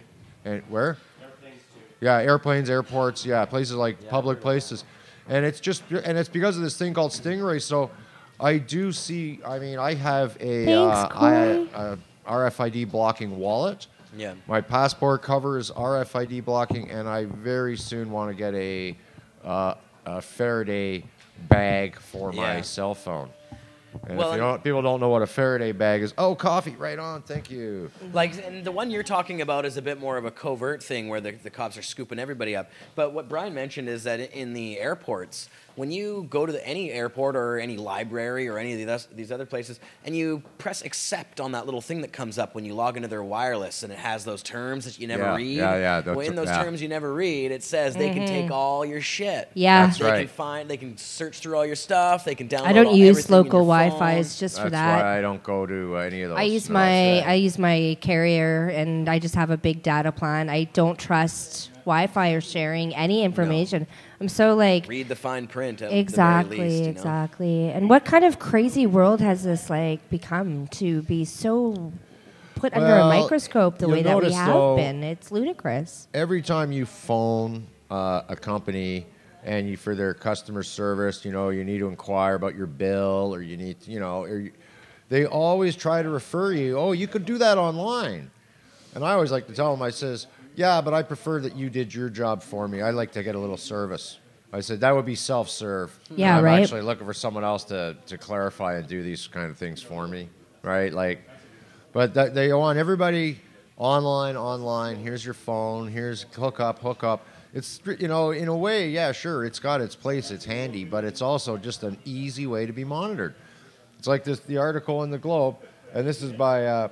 where? Airplanes too. Yeah, airplanes, airports, places like public places. And it's because of this thing called Stingray. So I do see, I have a RFID blocking wallet. Yeah. My passport covers RFID blocking, and I very soon want to get a Faraday bag for my cell phone. And if people don't know what a Faraday bag is, coffee, right on, thank you. And the one you're talking about is a bit more of a covert thing where the cops are scooping everybody up. But what Brian mentioned is that in the airports, when you go to any airport or any library or any of these other places, and you press accept on that little thing that comes up when you log into their wireless, and it has those terms that you never read. Well, in those terms you never read, it says they can take all your shit. Yeah. That's right. They can search through all your stuff. They can download. I don't use everything in local your phone. Wi-Fi. It's just for that. That's why I don't go to any of those. I use my carrier, and I just have a big data plan. I don't trust Wi-Fi or sharing any information. No. I'm so read the fine print. At exactly, the very least, exactly. And what kind of crazy world has this become to be so put under a microscope the way that we have been? It's ludicrous. Every time you phone a company and for their customer service, you need to inquire about your bill, or you need, they always try to refer you. Oh, you could do that online. And I always like to tell them, I says, yeah, but I prefer that you did your job for me. I like to get a little service. I said, that would be self-serve. Yeah, I'm right. actually looking for someone else to clarify and do these kind of things for me, right? But they want everybody Online. Here's your phone. Here's hook up. It's, in a way, yeah, sure, it's got its place. It's handy, but it's also just an easy way to be monitored. It's like the article in the Globe, and this is by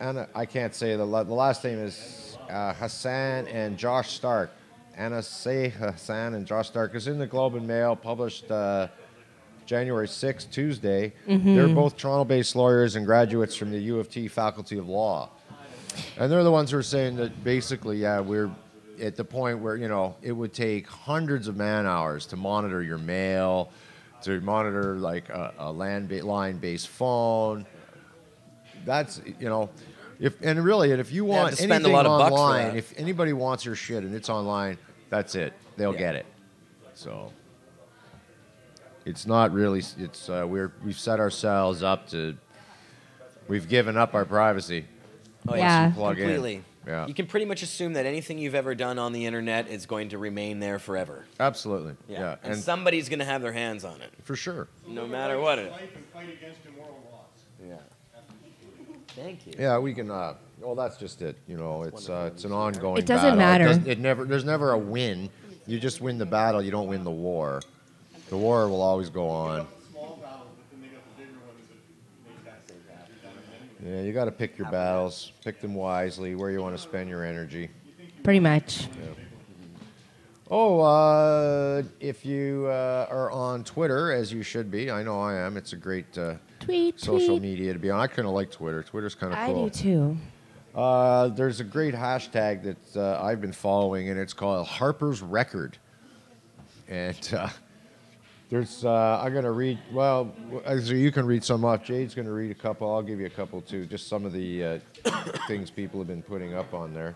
Anna. I can't say the last name is Hassan and Josh Stark. Anna Say Hassan and Josh Stark is in the Globe and Mail, published January 6th, Tuesday. They're both Toronto-based lawyers and graduates from the U of T Faculty of Law. And they're the ones who are saying that basically, yeah, we're at the point where, it would take hundreds of man-hours to monitor your mail, to monitor like a line-based phone. That's, if you want spend a anything lot of bucks for online, that. if anybody wants your shit and it's online, that's it. They'll get it. So it's not really. It's we've set ourselves up to. We've given up our privacy. Oh, Yeah. Plug completely. in. Yeah. You can pretty much assume that anything you've ever done on the internet is going to remain there forever. Absolutely. Yeah. And somebody's going to have their hands on it. For sure. No matter what it. Fight against immoral laws. Yeah. Thank you. Yeah, we can. Well, that's just it. It's an ongoing. It doesn't battle. matter. There's never a win. You just win the battle. You don't win the war. The war will always go on. Yeah, you got to pick your battles. Pick them wisely. Where you want to spend your energy. Pretty much. Yeah. Oh, if you are on Twitter, as you should be, I know I am. It's a great social media to be on. I kind of like Twitter. Twitter's kind of cool. I do too. There's a great hashtag that I've been following, and it's called Harper's Record. And there's, I'm going to read, well, so you can read some off. Jade's going to read a couple. I'll give you a couple too. Just some of the things people have been putting up on there.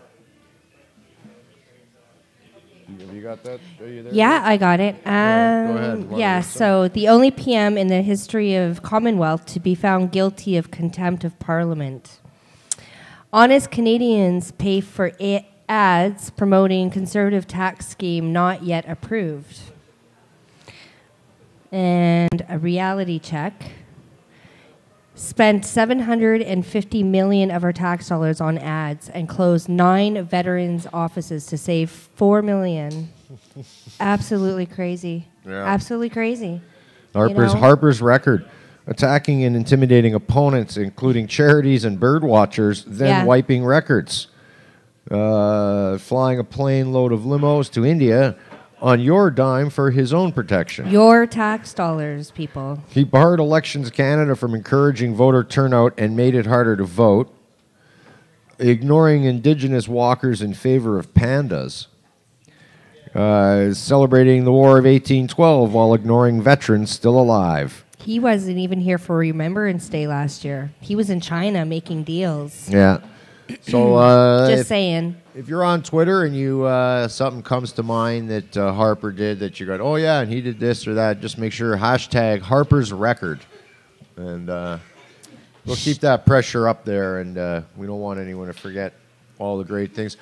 Have you got that? Are you there? Yeah, I got it. Go ahead. Yeah, so the only PM in the history of Commonwealth to be found guilty of contempt of Parliament. Honest Canadians pay for ads promoting conservative tax scheme not yet approved. And a reality check. Spent $750 million of our tax dollars on ads and closed 9 veterans' offices to save $4 million. Absolutely crazy. Yeah. Absolutely crazy. Harper's Record. Attacking and intimidating opponents, including charities and bird watchers, then wiping records. Flying a plane load of limos to India on your dime for his own protection. Your tax dollars, people. He barred Elections Canada from encouraging voter turnout and made it harder to vote. Ignoring Indigenous walkers in favor of pandas. Celebrating the War of 1812 while ignoring veterans still alive. He wasn't even here for Remembrance Day last year. He was in China making deals. Yeah. So just saying. If you're on Twitter and you something comes to mind that Harper did that you go, oh yeah, and he did this or that, just make sure hashtag Harper's Record, and we'll keep that pressure up there. And we don't want anyone to forget all the great things.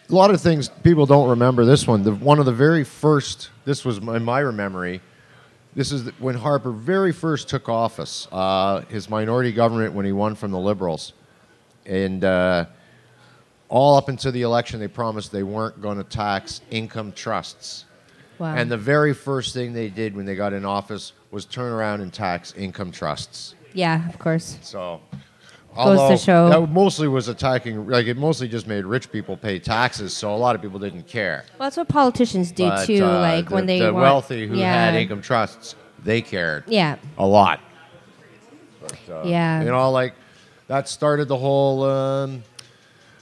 A lot of things people don't remember. This one, one of the very first. This was in my memory. This is when Harper very first took office. His minority government when he won from the Liberals. And all up until the election, they promised they weren't going to tax income trusts. Wow. And the very first thing they did when they got in office was turn around and tax income trusts. Yeah, of course. So, Goes to show. That mostly was attacking, like it mostly just made rich people pay taxes, so a lot of people didn't care. Well, that's what politicians do But, too. Like when they the want, wealthy who had income trusts, they cared. Yeah. A lot. But, yeah. Like that started the whole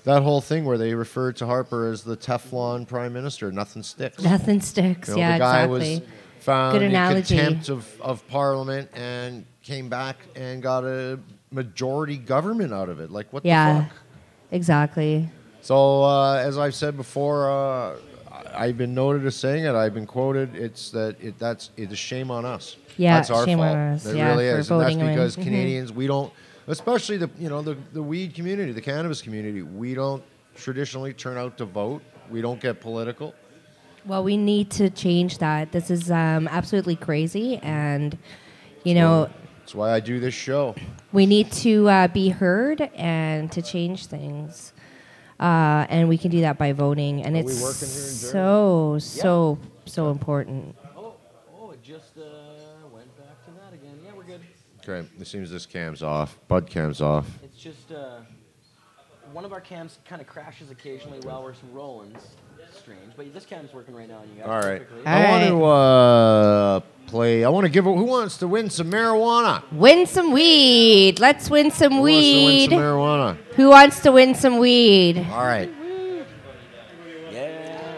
that whole thing where they referred to Harper as the Teflon Prime Minister. Nothing sticks. Nothing sticks. Yeah, the guy exactly. was found Good in analogy. contempt of Parliament and came back and got a majority government out of it. Like, what the fuck? Exactly. So, as I've said before, I've been noted as saying it. I've been quoted. It's a shame on us. Yeah, that's our shame fault. on us. It Yeah, really for is, and that's voting him in. because Mhm. Canadians, we don't, especially the weed community, the cannabis community, we don't traditionally turn out to vote. We don't get political. Well, we need to change that. This is absolutely crazy, and That's why I do this show. we need to be heard and to change things. and we can do that by voting. And Are it's we working here in so important. Oh, it just went back to that again. Yeah, we're good. Okay, it seems this cam's off. Bud cam's off. It's just one of our cams kind of crashes occasionally while we're rolling. Strange, but this cam's working right now, and you guys. All right. Perfectly. I want to play. I want to give. Who wants to win some marijuana? Win some weed. Let's win some Who wants to win weed. some marijuana? Who wants to win some weed? All right. Yeah.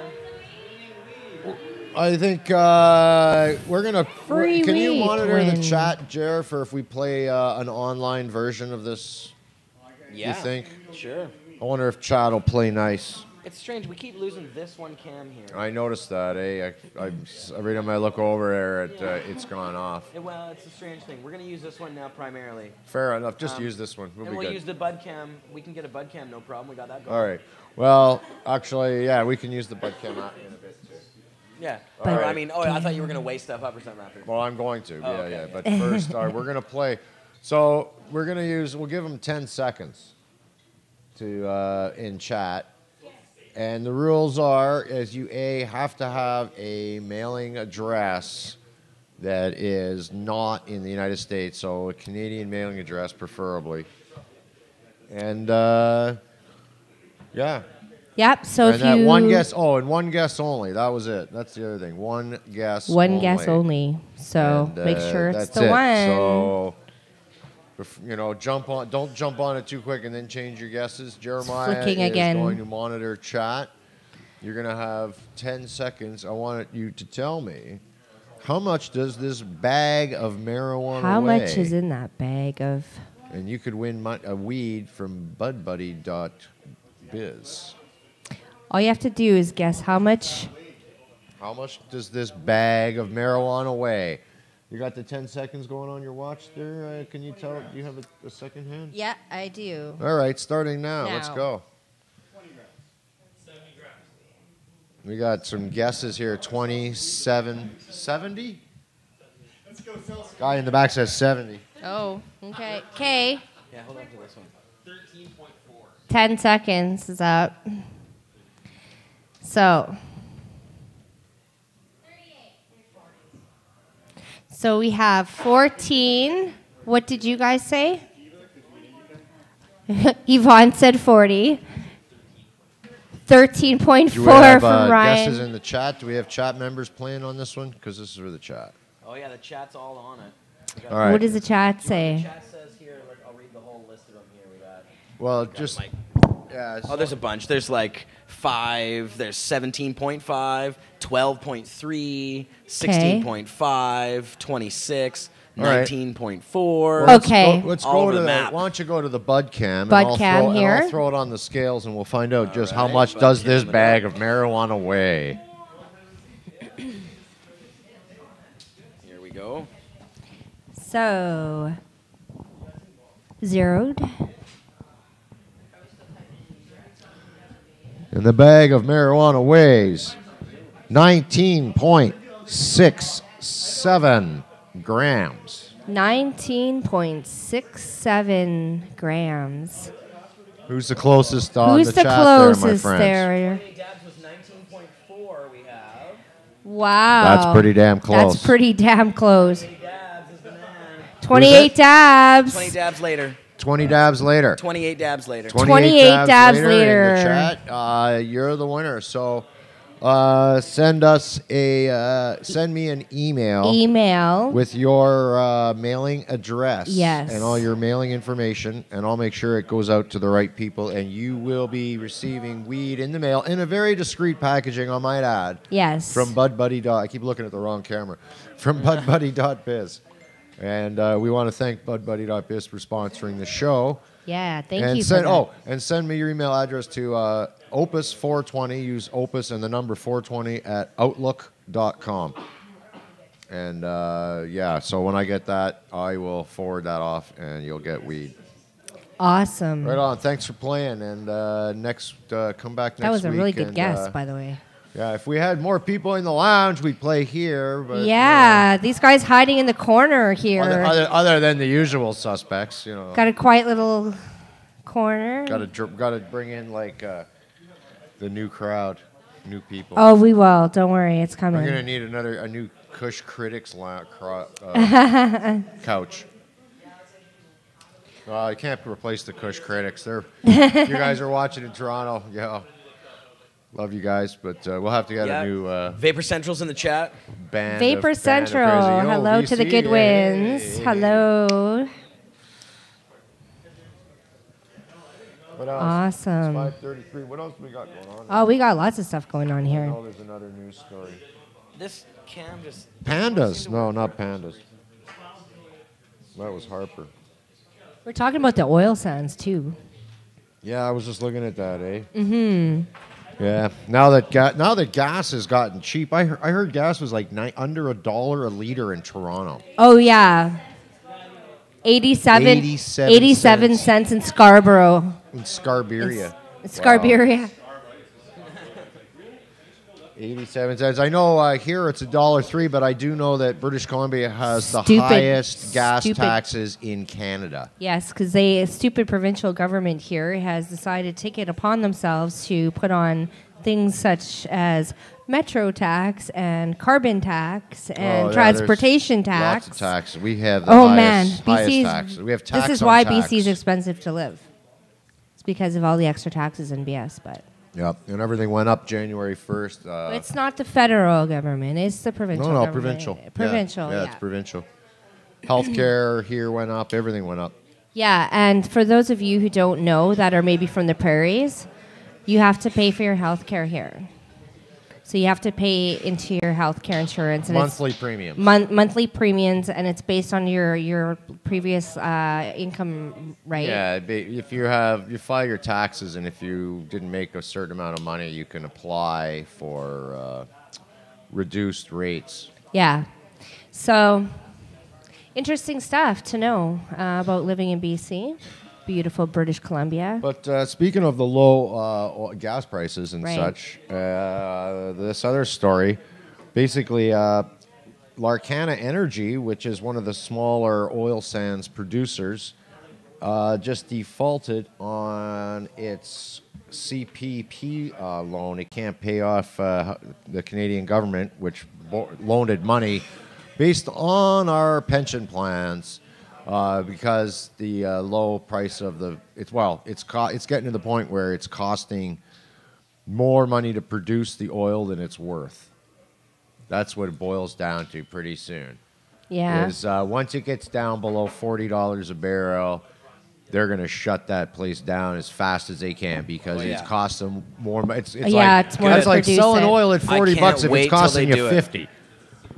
I think we're gonna. Free Can you weed monitor win. the chat, Jer, for if we play an online version of this? Yeah. You think? Sure. I wonder if chat will play nice. It's strange. We keep losing this one cam here. I noticed that. Every time I look over there, it's gone off. Well, it's a strange thing. We're going to use this one now primarily. Fair enough. Just use this one. We'll And be we'll good. use the bud cam. We can get a bud cam, no problem. We got that going. All right. Well, actually, yeah, we can use the bud cam out in a bit too. Yeah. All Or, right. I mean, I thought you were going to weigh stuff up or something after. Well, I'm going to. Oh, yeah, okay. yeah. But first, we're gonna play. So we're gonna use. We'll give them 10 seconds to in chat. And the rules are, as you have to have a mailing address that is not in the United States, so a Canadian mailing address preferably. And yeah. Yep. So And if that you one guess. Oh, and one guess only. That was it. That's the other thing. One guess. one guess only. So And, make sure it's that's the it. one. So, don't jump on it too quick and then change your guesses. Jeremiah flicking is again. going to monitor chat. You're going to have 10 seconds. I want you to tell me, how much does this bag of marijuana How weigh? much is in that bag of? And you could win a weed from budbuddy.biz. All you have to do is guess how much. How much does this bag of marijuana weigh? You got the 10 seconds going on your watch there? Can you tell? Do you have a second hand? Yeah, I do. All right, starting now. Let's Now. go. 70 grams. We got some guesses here. 27, 70? Let's go sell some. Guy in the back says 70. Oh, okay. Okay. Yeah, hold on to this one. 13.4. 10 seconds is up. So. So we have 14. What did you guys say? Yvonne said 40. 13.4 Do we have from Ryan. guesses in the chat? Do we have chat members playing on this one? Because this is for the chat. Oh, yeah, the chat's all on it. All right. What does the chat The say? chat says here, look, I'll read the whole list of them here. We got. Well, got just... Mike. Yeah, Oh, there's a bunch. There's like 5, there's 17.5, 12.3, 16.5, 26, All right. 19.4. Okay. Let's All go over to the the map. Why don't you go to the bud cam? Bud and I'll cam throw, here. And I'll throw it on the scales, and we'll find out just how right, much bud does cam this it bag up. of marijuana weigh. Here we go. So, zeroed. And the bag of marijuana weighs 19.67 grams. 19.67 grams. Who's the closest on Who's the the chat closest there, my friends? there? Dabs was 19.4 we have. Wow. That's pretty damn close. That's pretty damn close. Dabs is the man. 28 dabs. 20 dabs later. 20 dabs later. 28 dabs later. 28 dabs in later. the chat. You're the winner. So send me an email with your mailing address Yes. and all your mailing information, and I'll make sure it goes out to the right people, and you will be receiving weed in the mail in a very discreet packaging, I might add. Yes. From BudBuddy. I keep looking at the wrong camera. From BudBuddy.biz. And we want to thank BudBuddy.biz for sponsoring the show. Yeah, thank And you for send, that. and send me your email address to Opus420. Use Opus and the number 420 at Outlook.com. And yeah, so when I get that, I will forward that off, and you'll get weed. Awesome. Right on. Thanks for playing. And come back next week. That was a really good and, guess, by the way. Yeah, if we had more people in the lounge, we'd play here. But, Yeah, these guys hiding in the corner here. Other than the usual suspects, you know. Got a quiet little corner. Got to bring in like The new crowd, new people. Oh, we will. Don't worry, it's coming. We're gonna need a new Kush Critics couch. You can't replace the Kush Critics. You guys are watching in Toronto. Yeah, love you guys, but we'll have to get a new Vapor Central's in the chat. band. Vapor of Central. crazy. Hello to the VC, Goodwins. hey. Hello. What else? Awesome. It's 5:33. What else we got going on? Oh, we got lots of stuff going on here. Oh, there's another news story. This cam just... Pandas? No, not pandas. That was Harper. We're talking about the oil sands too. Yeah, I was just looking at that, eh? Mm-hmm. Yeah. Now that gas has gotten cheap, I heard gas was like under $1 a liter in Toronto. Oh yeah. 87 cents in Scarborough. In Scarberia. Scarberia. 87 cents. I know here it's $1.03, but I do know that British Columbia has the Stupid. highest gas Stupid. taxes in Canada. Yes, because a stupid provincial government here has decided to take it upon themselves to put on things such as metro tax and carbon tax and transportation tax. Lots of taxes. We have the highest taxes. We have tax This is on why tax. BC is expensive to live. It's because of all the extra taxes and BS, but... Yep, and everything went up January 1st. It's not the federal government; it's the provincial. No, government. provincial. Provincial, Yeah, it's provincial. Healthcare here went up. Everything went up. Yeah, and for those of you who don't know that are maybe from the prairies, you have to pay for your health care here. So you have to pay into your health care insurance. And Monthly premiums. Monthly premiums, and it's based on your previous income, right? Yeah, if you file your taxes, and if you didn't make a certain amount of money, you can apply for reduced rates. Yeah. So, interesting stuff to know about living in BC. Beautiful British Columbia. But speaking of the low gas prices and Right. such, this other story, basically, Larkana Energy, which is one of the smaller oil sands producers, just defaulted on its CPP loan. It can't pay off the Canadian government, which loaned it money based on our pension plans. Because the low price of it's getting to the point where it's costing more money to produce the oil than it's worth. That's what it boils down to pretty soon. Yeah. Is once it gets down below $40 a barrel, they're going to shut that place down as fast as they can because it's cost them more. It's it's more to like produce selling it. oil at $40 if it's costing you 50.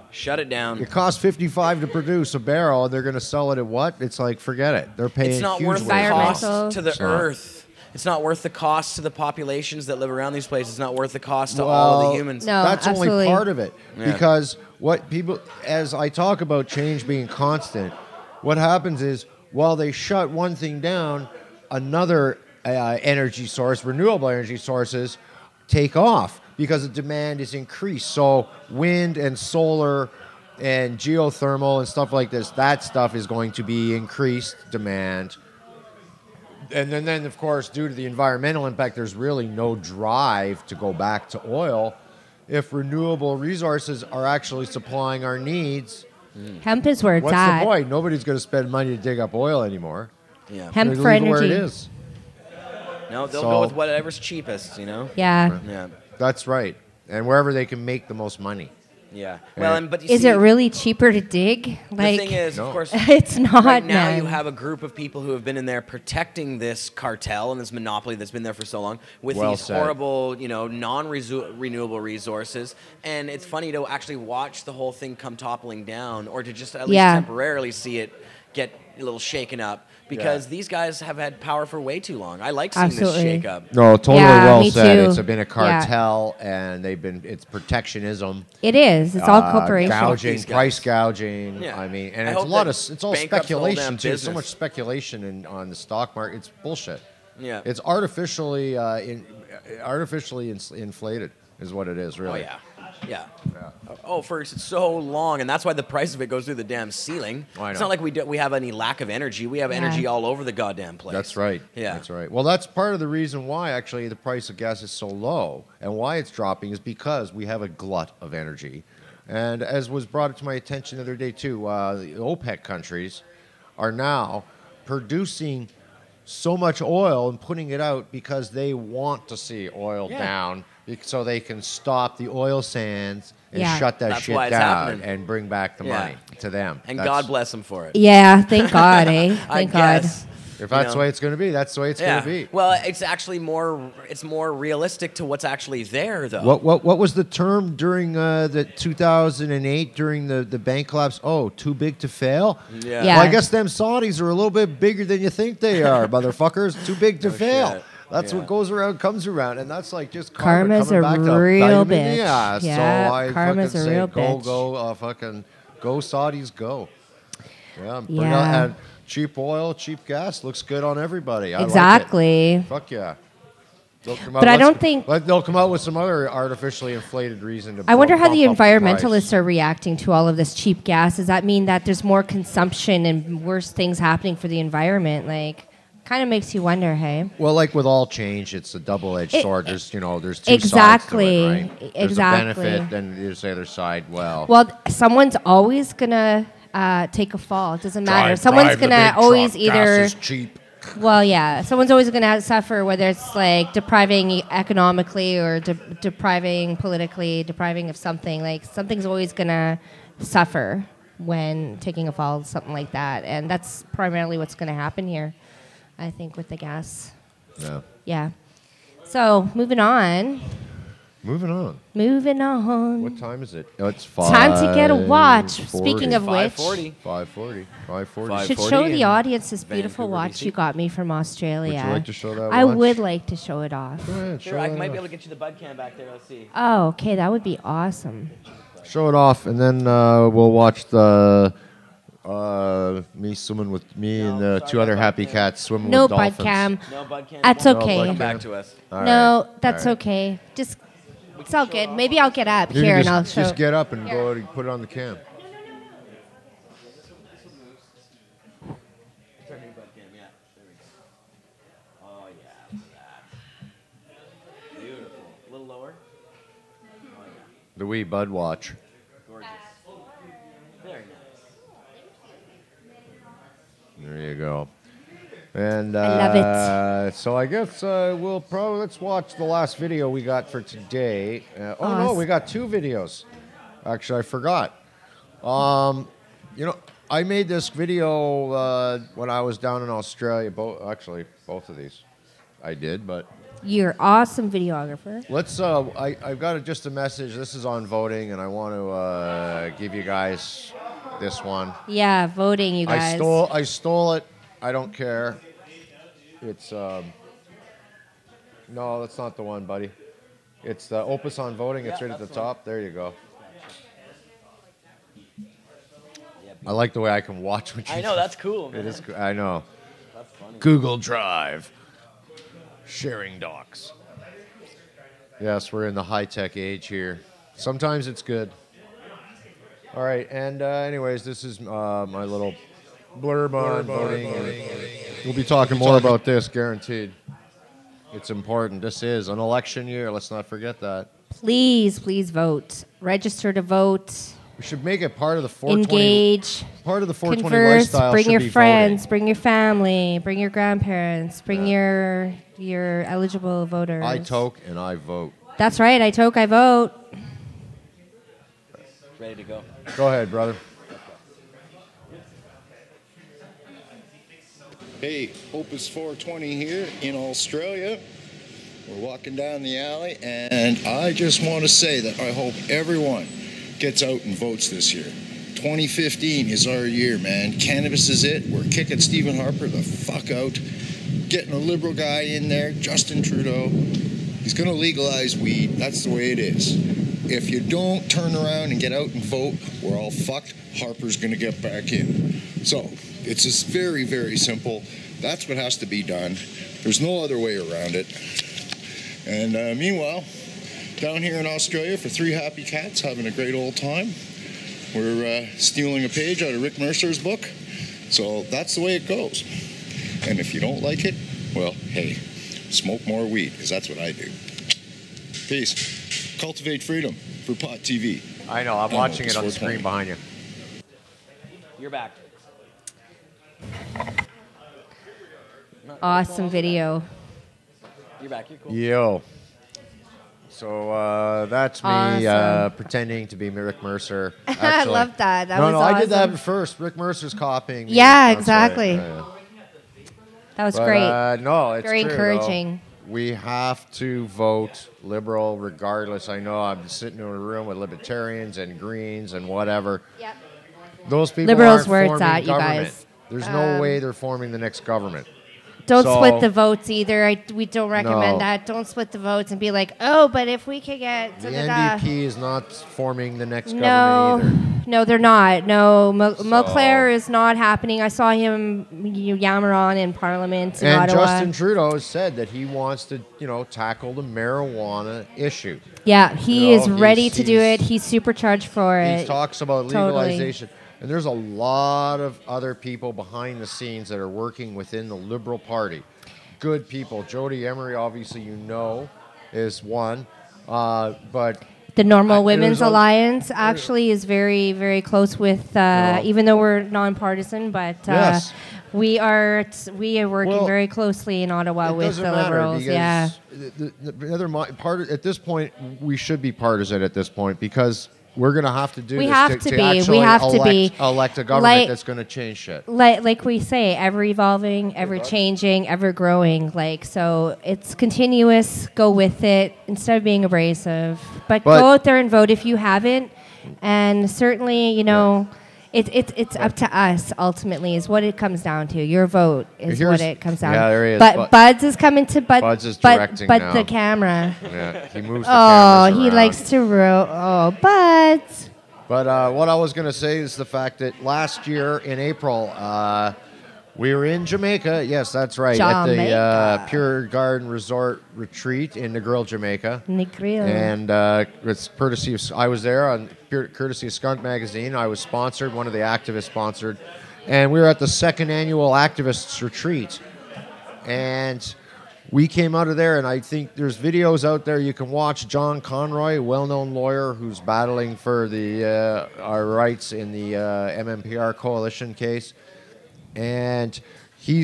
Shut it down. It costs $55 to produce a barrel, and they're going to sell it at what? It's like, forget it. They're paying. It's not huge worth the wages. cost to the earth. It's not worth the cost to the populations that live around these places. It's not worth the cost to all of the humans. No, that's absolutely. only part of it. Yeah. Because what people, as I talk about change being constant, what happens is while they shut one thing down, another energy source, renewable energy sources, take off because the demand is increased. So wind and solar and geothermal and stuff like this, that stuff is going to be increased demand. And then, of course, due to the environmental impact, there's really no drive to go back to oil if renewable resources are actually supplying our needs. Hemp is where it's What's at. the point? Nobody's going to spend money to dig up oil anymore. Yeah. Hemp They for leave it where it energy. is. No, they'll So- go with whatever's cheapest, you know? Yeah. Yeah. That's right. And wherever they can make the most money. Yeah. Well, but you Is see, it really cheaper to dig? The thing is, of course, it's not. Right now, man. you have a group of people who have been in there protecting this cartel and this monopoly that's been there for so long with Well these said. horrible, non-renewable resources. And it's funny to actually watch the whole thing come toppling down, or to just at least temporarily see it get a little shaken up. Because these guys have had power for way too long. I like seeing this shake up. No, totally me said. too. It's been a cartel, and it's protectionism. It is. It's all corporation. Gouging, price gouging. Yeah. I mean, and I it's a hope lot that of, it's all bankrupts the whole damn speculation too. So business. much speculation on the stock market. It's bullshit. Yeah. It's artificially inflated, is what it is, really. Oh, yeah. Yeah. Oh, for so long, and that's why the price of it goes through the damn ceiling. I It's know. not like we have any lack of energy. We have energy all over the goddamn place. That's right. Yeah. That's right. Well, that's part of the reason why actually the price of gas is so low and why it's dropping is because we have a glut of energy. And as was brought to my attention the other day too, the OPEC countries are now producing so much oil and putting it out because they want to see oil down so they can stop the oil sands and shut that That's shit why it's down happening. and bring back the money to them. And That's- God bless them for it. Yeah, thank God, eh? I Thank God. guess. If that's the way it's going to be, that's the way it's going to be. Well, it's actually more realistic to what's actually there, though. What was the term during the 2008 during the bank collapse? Oh, too big to fail. Yeah. Well, I guess them Saudis are a little bit bigger than you think they are, motherfuckers. Too big to fail. shit. That's what goes around comes around, and that's like just Karma's coming a back to real bite 'em in the bitch. ass. Yeah, so I karma's fucking a say, real go, bitch. fucking go Saudis, go. Yeah, bring Yeah. out, and cheap oil, cheap gas looks good on everybody. I Exactly. Like it. Fuck yeah. They'll come But out I with don't some- think- but they'll come out with some other artificially inflated reason to. I wonder how the bump up price. environmentalists are reacting to all of this cheap gas. Does that mean that there's more consumption and worse things happening for the environment? Like, kind of makes you wonder, hey? Well, like with all change, it's a double-edged sword. There's, there's two Exactly. sides to it, right? There's Exactly. a benefit, and there's the other side. Well, someone's always gonna take a fall. It doesn't matter. Someone's drive the gonna big always truck. either. Gas is cheap. Well, yeah, someone's always gonna suffer, whether it's like depriving economically or depriving politically, depriving of something. Like something's always gonna suffer when taking a fall, something like that, and that's primarily what's gonna happen here. I think with the gas. Yeah. Yeah. So moving on. Moving on. Moving on. What time is it? Oh, it's 5. Time to get a watch. Speaking of which, 5:40. should show the audience this beautiful watch you got me from Australia. Would you like to show that I watch? would like to show it off. Go ahead, Sure, show I it might off. be able to get you the bud can back there. Let's see. Oh, okay, that would be awesome. Show it off, and then we'll watch the me swimming with me and the two other happy cats swimming No with bud dolphins. cam. No bud cam. That's No okay. bud cam. Back to us. All No, right, that's all right. okay. Just it's all good. Maybe I'll get up You here can and I'll just, show. just get up and go and put it on the cam. Turn your bud cam, yeah. There we go. Oh, yeah. Look at that. Beautiful. A little lower. Oh, yeah. The wee bud watch. Gorgeous. Very nice. There you go. And I love so I guess let's watch the last video we got for today. No, Awesome. we got 2 videos. Actually, I forgot. I made this video when I was down in Australia. Both of these I did, but You're awesome videographer. let's. I've got just a message. This is on voting, and I want to give you guys this one. Yeah, voting, you guys. I stole it. I don't care. It's no, that's not the one, buddy. It's the Opus on voting. It's right at the top. There you go. I like the way I can watch what you. I know, that's cool, man. It is. I know. That's funny. Google Drive. Sharing docs. Yes, we're in the high-tech age here. Sometimes it's good. All right, and anyways, this is my little blurb on voting. We'll be talking more about this, guaranteed. It's important. This is an election year. Let's not forget that. Please, please vote. Register to vote. We should make it part of the 420. Engage. Part of the 420 Converse. lifestyle. Bring should your be friends. voting. Bring your family. Bring your grandparents. Bring your eligible voters. I toke and I vote. That's right. I toke. I vote. Ready to go. Go ahead, brother. Hey, Opus 420 here in Australia. We're walking down the alley, and I just want to say that I hope everyone gets out and votes this year. 2015 is our year, man. Cannabis is it. We're kicking Stephen Harper the fuck out. Getting a liberal guy in there, Justin Trudeau. He's going to legalize weed. That's the way it is. If you don't turn around and get out and vote, we're all fucked. Harper's going to get back in. So it's just very, very simple. That's what has to be done. There's no other way around it. And meanwhile, down here in Australia for 3 happy cats, having a great old time. We're stealing a page out of Rick Mercer's book. So that's the way it goes. And if you don't like it, well, hey, smoke more weed, because that's what I do. Peace. Cultivate freedom for Pot TV. I know, I'm watching it on the screen behind you. You're back. Awesome video. You're back. You're cool. Yo. So that's me Awesome. pretending to be Rick Mercer. I Actually, love that. That no, was no, I did that awesome. first. Rick Mercer's copying me. Yeah, That's right. exactly. Yeah. That was But, great. no, it's Very true, encouraging. though. We have to vote Liberal regardless. I know I'm sitting in a room with Libertarians and Greens and whatever. Yep. Those people Liberals aren't where it's forming at, you government. guys. There's no way they're forming the next government. Don't So- split the votes either. We don't recommend No. that. Don't split the votes and be like, oh, but if we could get The da-da-da. NDP is not forming the next No, government either. no, they're not. No, Mulcair is not happening. I saw him yammer on in Parliament in And Ottawa. Justin Trudeau has said that he wants to, tackle the marijuana issue. Yeah, he You know, is ready he's- to do it. He's supercharged for it. He talks about Totally. legalization. And there's a lot of other people behind the scenes that are working within the Liberal Party. Good people. Jody Emery, obviously, is one. But The Normal there's Women's a- Alliance actually is very, very close with, even though we're nonpartisan, but Yes. we are working Well, very closely in Ottawa it with doesn't the matter Liberals. because Yeah. the other part at this point, we should be partisan at this point because we're going to have to do We this have to to be. We actually have to be. elect a government Like- that's going to change shit. Like we say, ever evolving, ever changing, ever growing. So it's continuous. Go with it instead of being abrasive. But go out there and vote if you haven't. And certainly, it's up to us. Ultimately, is what it comes down to. Your vote is what it comes down. Yeah, to. there he is. But Buds is coming to Buds is directing but now. the camera. Yeah, he moves the Oh, cameras he around. likes to roll. Oh, Buds. But what I was going to say is the fact that last year in April, we were in Jamaica. Yes, that's right. At the Jamaica. Pure Garden Resort Retreat in Negril, Jamaica. Negril. And it's courtesy of, I was there on courtesy of Skunk Magazine. I was sponsored, one of the activists sponsored. And we were at the second annual Activists Retreat. And we came out of there, and I think there's videos out there you can watch. John Conroy, a well-known lawyer who's battling for our rights in the MMPR coalition case. And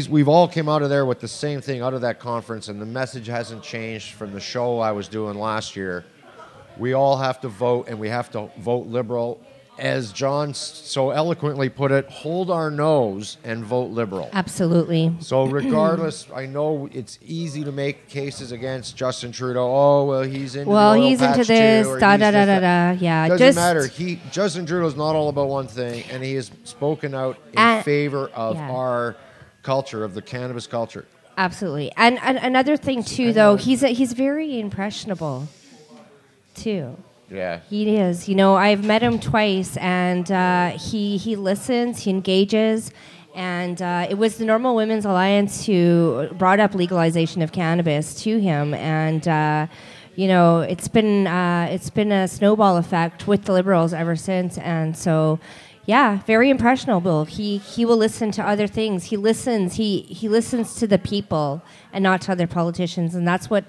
we've all came out of there with the same thing out of that conference, and the message hasn't changed from the show I was doing last year. We all have to vote, and we have to vote Liberal. As John so eloquently put it, hold our nose and vote Liberal. Absolutely. So regardless, I know it's easy to make cases against Justin Trudeau. Oh, well, he's into the oil he's into patch this, too, or da he's da da this, da that. da. Yeah, Doesn't just matter. Justin Trudeau's not all about one thing, and he has spoken out in And- favor of yeah. our culture, of the cannabis culture. Absolutely. And another thing too, though, he's very impressionable, too. Yeah. He is. I've met him twice, and he listens, he engages, and it was the Normal Women's Alliance who brought up legalization of cannabis to him, and it's been a snowball effect with the Liberals ever since, and so. Yeah, very impressionable. He will listen to other things. He listens to the people and not to other politicians, and that's what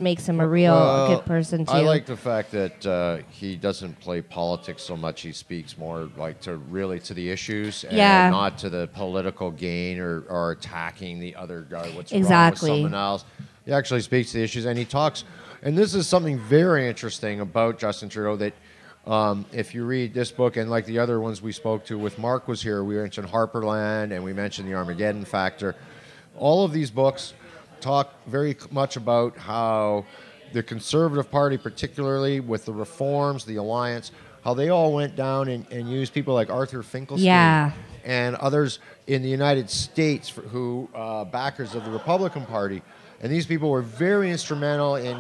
makes him a real good person too. I like the fact that he doesn't play politics so much. He speaks more like to the issues and not to the political gain or attacking the other guy. What's wrong with someone else? He actually speaks to the issues, and he talks. And this is something very interesting about Justin Trudeau that. If you read this book and like the other ones we spoke to with Mark was here, we mentioned Harperland and we mentioned the Armageddon Factor. All of these books talk very much about how the Conservative Party, particularly with the reforms, the alliance, how they all went down and used people like Arthur Finkelstein and others in the United States who backers of the Republican Party. And these people were very instrumental in,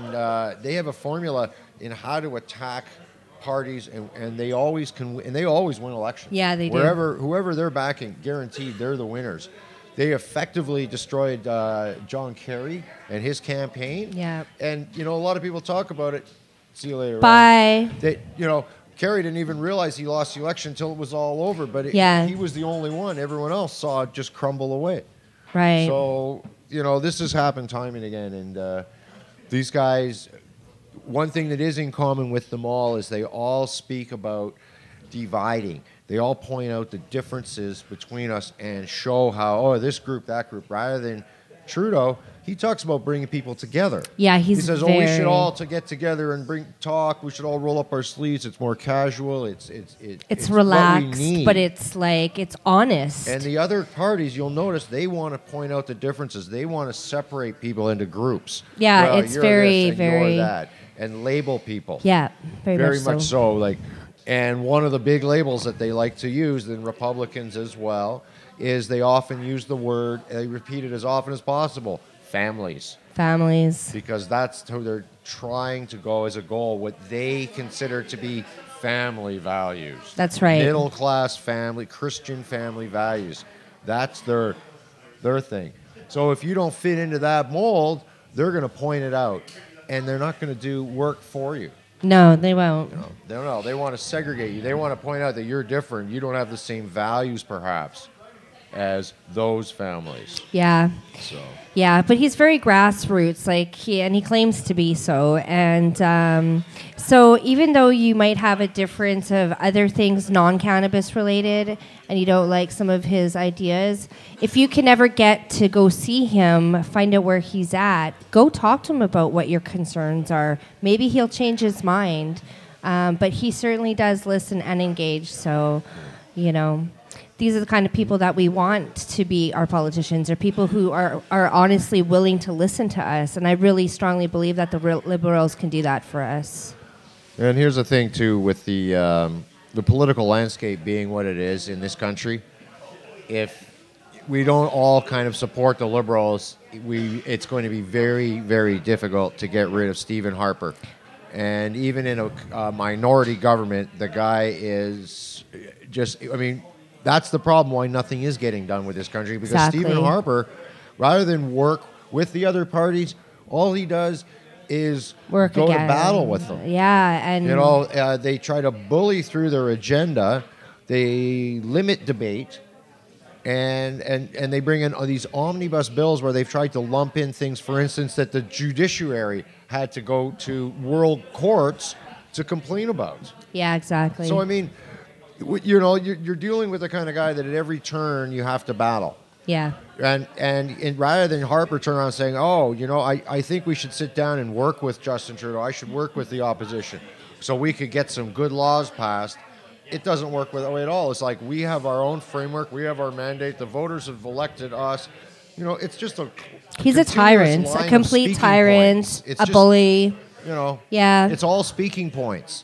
they have a formula in how to attack parties, and they always and they always win elections. Yeah, they do. Whoever they're backing, guaranteed they're the winners. They effectively destroyed John Kerry and his campaign. Yeah. And a lot of people talk about it. See you later. Bye. They, Kerry didn't even realize he lost the election until it was all over. But he was the only one. Everyone else saw it just crumble away. Right. So, this has happened time and again. And these guys, one thing that is in common with them all is they all speak about dividing. They all point out the differences between us and show how, this group, that group, rather than Trudeau, he talks about bringing people together. Yeah, he says, we should all get together and talk. We should all roll up our sleeves. It's more casual. It's relaxed, what we need. but it's honest. And the other parties, you'll notice, they want to point out the differences. They want to separate people into groups. Yeah, well, it's you're very, this and very you're that, and label people. Yeah, very much so. And one of the big labels that they like to use, and Republicans as well, is they often use the word. They repeat it as often as possible. Families. Because that's who they're trying to go as a goal, what they consider to be family values. That's right. Middle class family, Christian family values. That's their thing. So if you don't fit into that mold, they're going to point it out, and they're not going to do work for you. No, they won't. No, they want to segregate you. They want to point out that you're different. You don't have the same values, perhaps, as those families. Yeah. So. Yeah, but he's very grassroots, he claims to be so. And so even though you might have a difference of other things non-cannabis related, and you don't like some of his ideas, if you can ever get to go see him, find out where he's at, go talk to him about what your concerns are. Maybe he'll change his mind. But he certainly does listen and engage. So, these are the kind of people that we want to be our politicians, or people who are honestly willing to listen to us. And I really strongly believe that the Liberals can do that for us. And here's the thing, too, with the political landscape being what it is in this country. If we don't all kind of support the Liberals, it's going to be very, very difficult to get rid of Stephen Harper. And even in a minority government, the guy is just, that's the problem why nothing is getting done with this country, because Stephen Harper, rather than work with the other parties, all he does is go to battle with them. Yeah, and they try to bully through their agenda. They limit debate, and they bring in these omnibus bills where they've tried to lump in things, for instance, that the judiciary had to go to world courts to complain about. Yeah, exactly. So you're dealing with the kind of guy that at every turn you have to battle. Yeah. And rather than Harper turn around saying, I think we should sit down and work with Justin Trudeau. I should work with the opposition so we could get some good laws passed. It doesn't work that way at all. It's like we have our own framework. We have our mandate. The voters have elected us. It's just he's a tyrant, a complete tyrant, a bully. Yeah. It's all speaking points.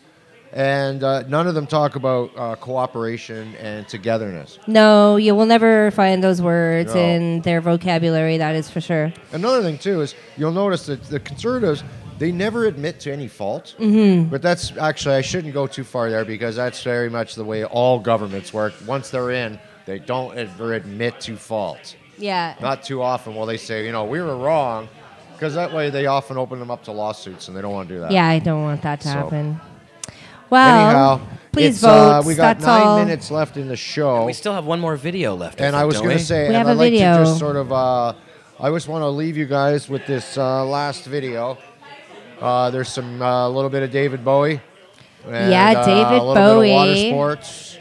And none of them talk about cooperation and togetherness. No, you will never find those words in their vocabulary, that is for sure. Another thing, too, is you'll notice that the Conservatives, they never admit to any fault. Mm-hmm. But that's actually, I shouldn't go too far there, because that's very much the way all governments work. Once they're in, they don't ever admit to fault. Yeah. Not too often will they say, we were wrong, because that way they often open them up to lawsuits, and they don't want to do that. Yeah, I don't want that to happen. Well, anyhow, please vote. We got That's 9 all. minutes left in the show. And we still have one more video left. And I was going to say, we have I'd a like video. to just sort of, I just want to leave you guys with this last video. There's some little bit of David Bowie. And, David a little Bowie. Bit of water sports.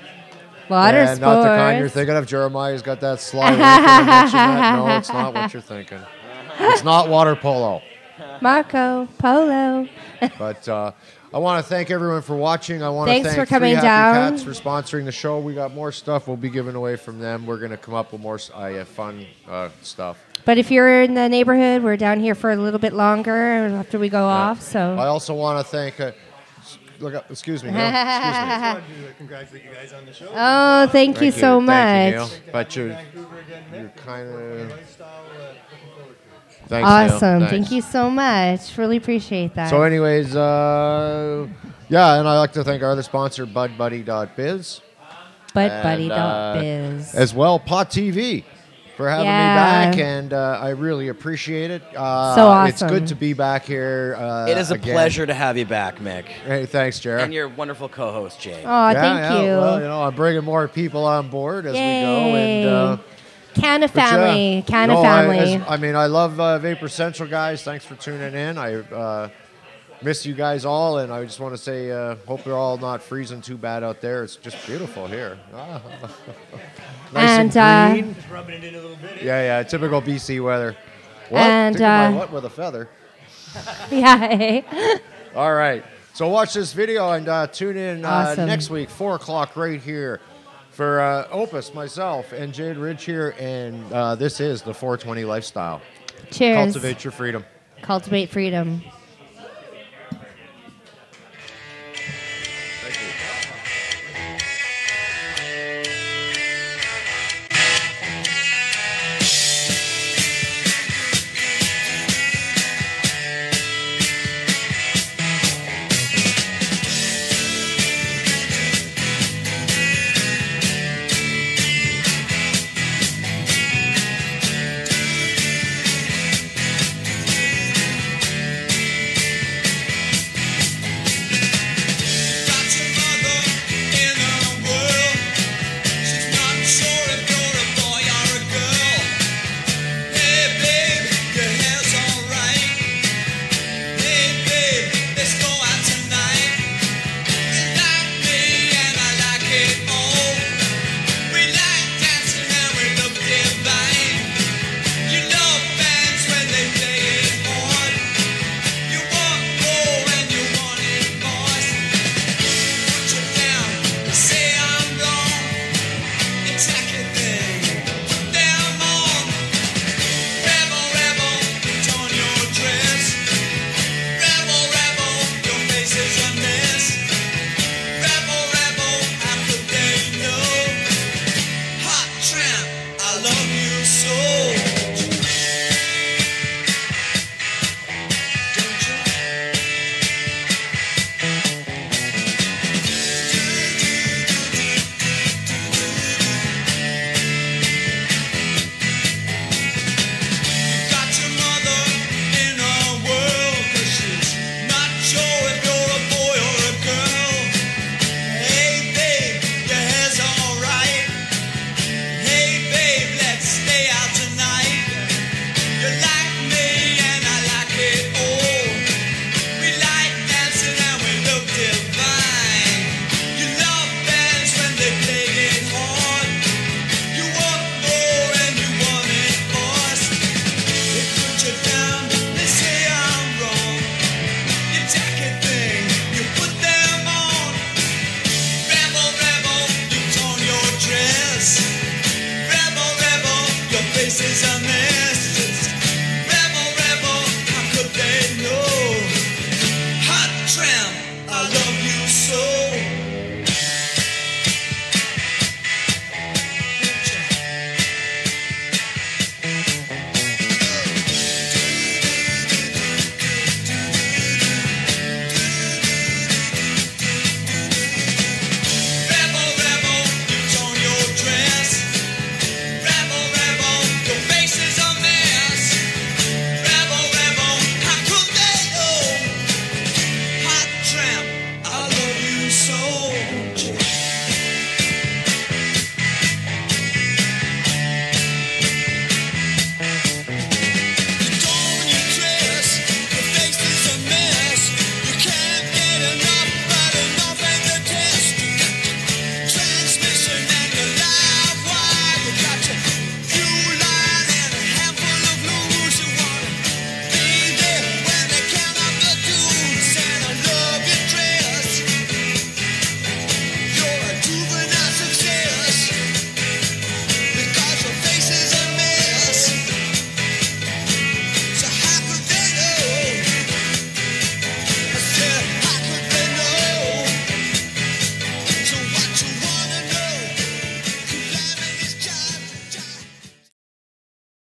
Water and sports. Not the kind you're thinking of. Jeremiah's got that slide. No, it's not what you're thinking. It's not water polo. Marco Polo. But I want to thank everyone for watching. I want to Thanks thank for coming Three down. Happy Cats for sponsoring the show. We got more stuff we'll be giving away from them. We're going to come up with more fun stuff. But if you're in the neighborhood, we're down here for a little bit longer after we go off. So I also want to thank. Look up. Excuse me. Neil. Excuse me. I wanted to congratulate you guys on the show. Oh, thank you so much. Thank you, Neil. But you're kind of. Thanks, awesome. Neil. Thank you so much. Really appreciate that. So anyways, and I'd like to thank our other sponsor, BudBuddy.biz. BudBuddy.biz. As well, Pot TV. for having me Yeah. back, and I really appreciate it. So awesome. It's good to be back here. It is a again. pleasure to have you back, Mick. Hey, thanks, Jared. And your wonderful co-host, Jade. Oh, thank you. Well, I'm bringing more people on board as we go, Yay. and Canna but yeah, family. Canna no, family. I mean, I love Vapor Central, guys. Thanks for tuning in. I miss you guys all, and I just want to say, hope you're all not freezing too bad out there. It's just beautiful here. Nice and green. Just rubbing it in a little bit. Yeah, typical BC weather. What? And, Tickle my what with a feather? Yeah. All right. So watch this video and tune in Awesome. next week, 4 o'clock, right here for Opus, myself, and Jade Ridge here. And this is the 420 Lifestyle. Cheers. Cultivate your freedom. Cultivate freedom.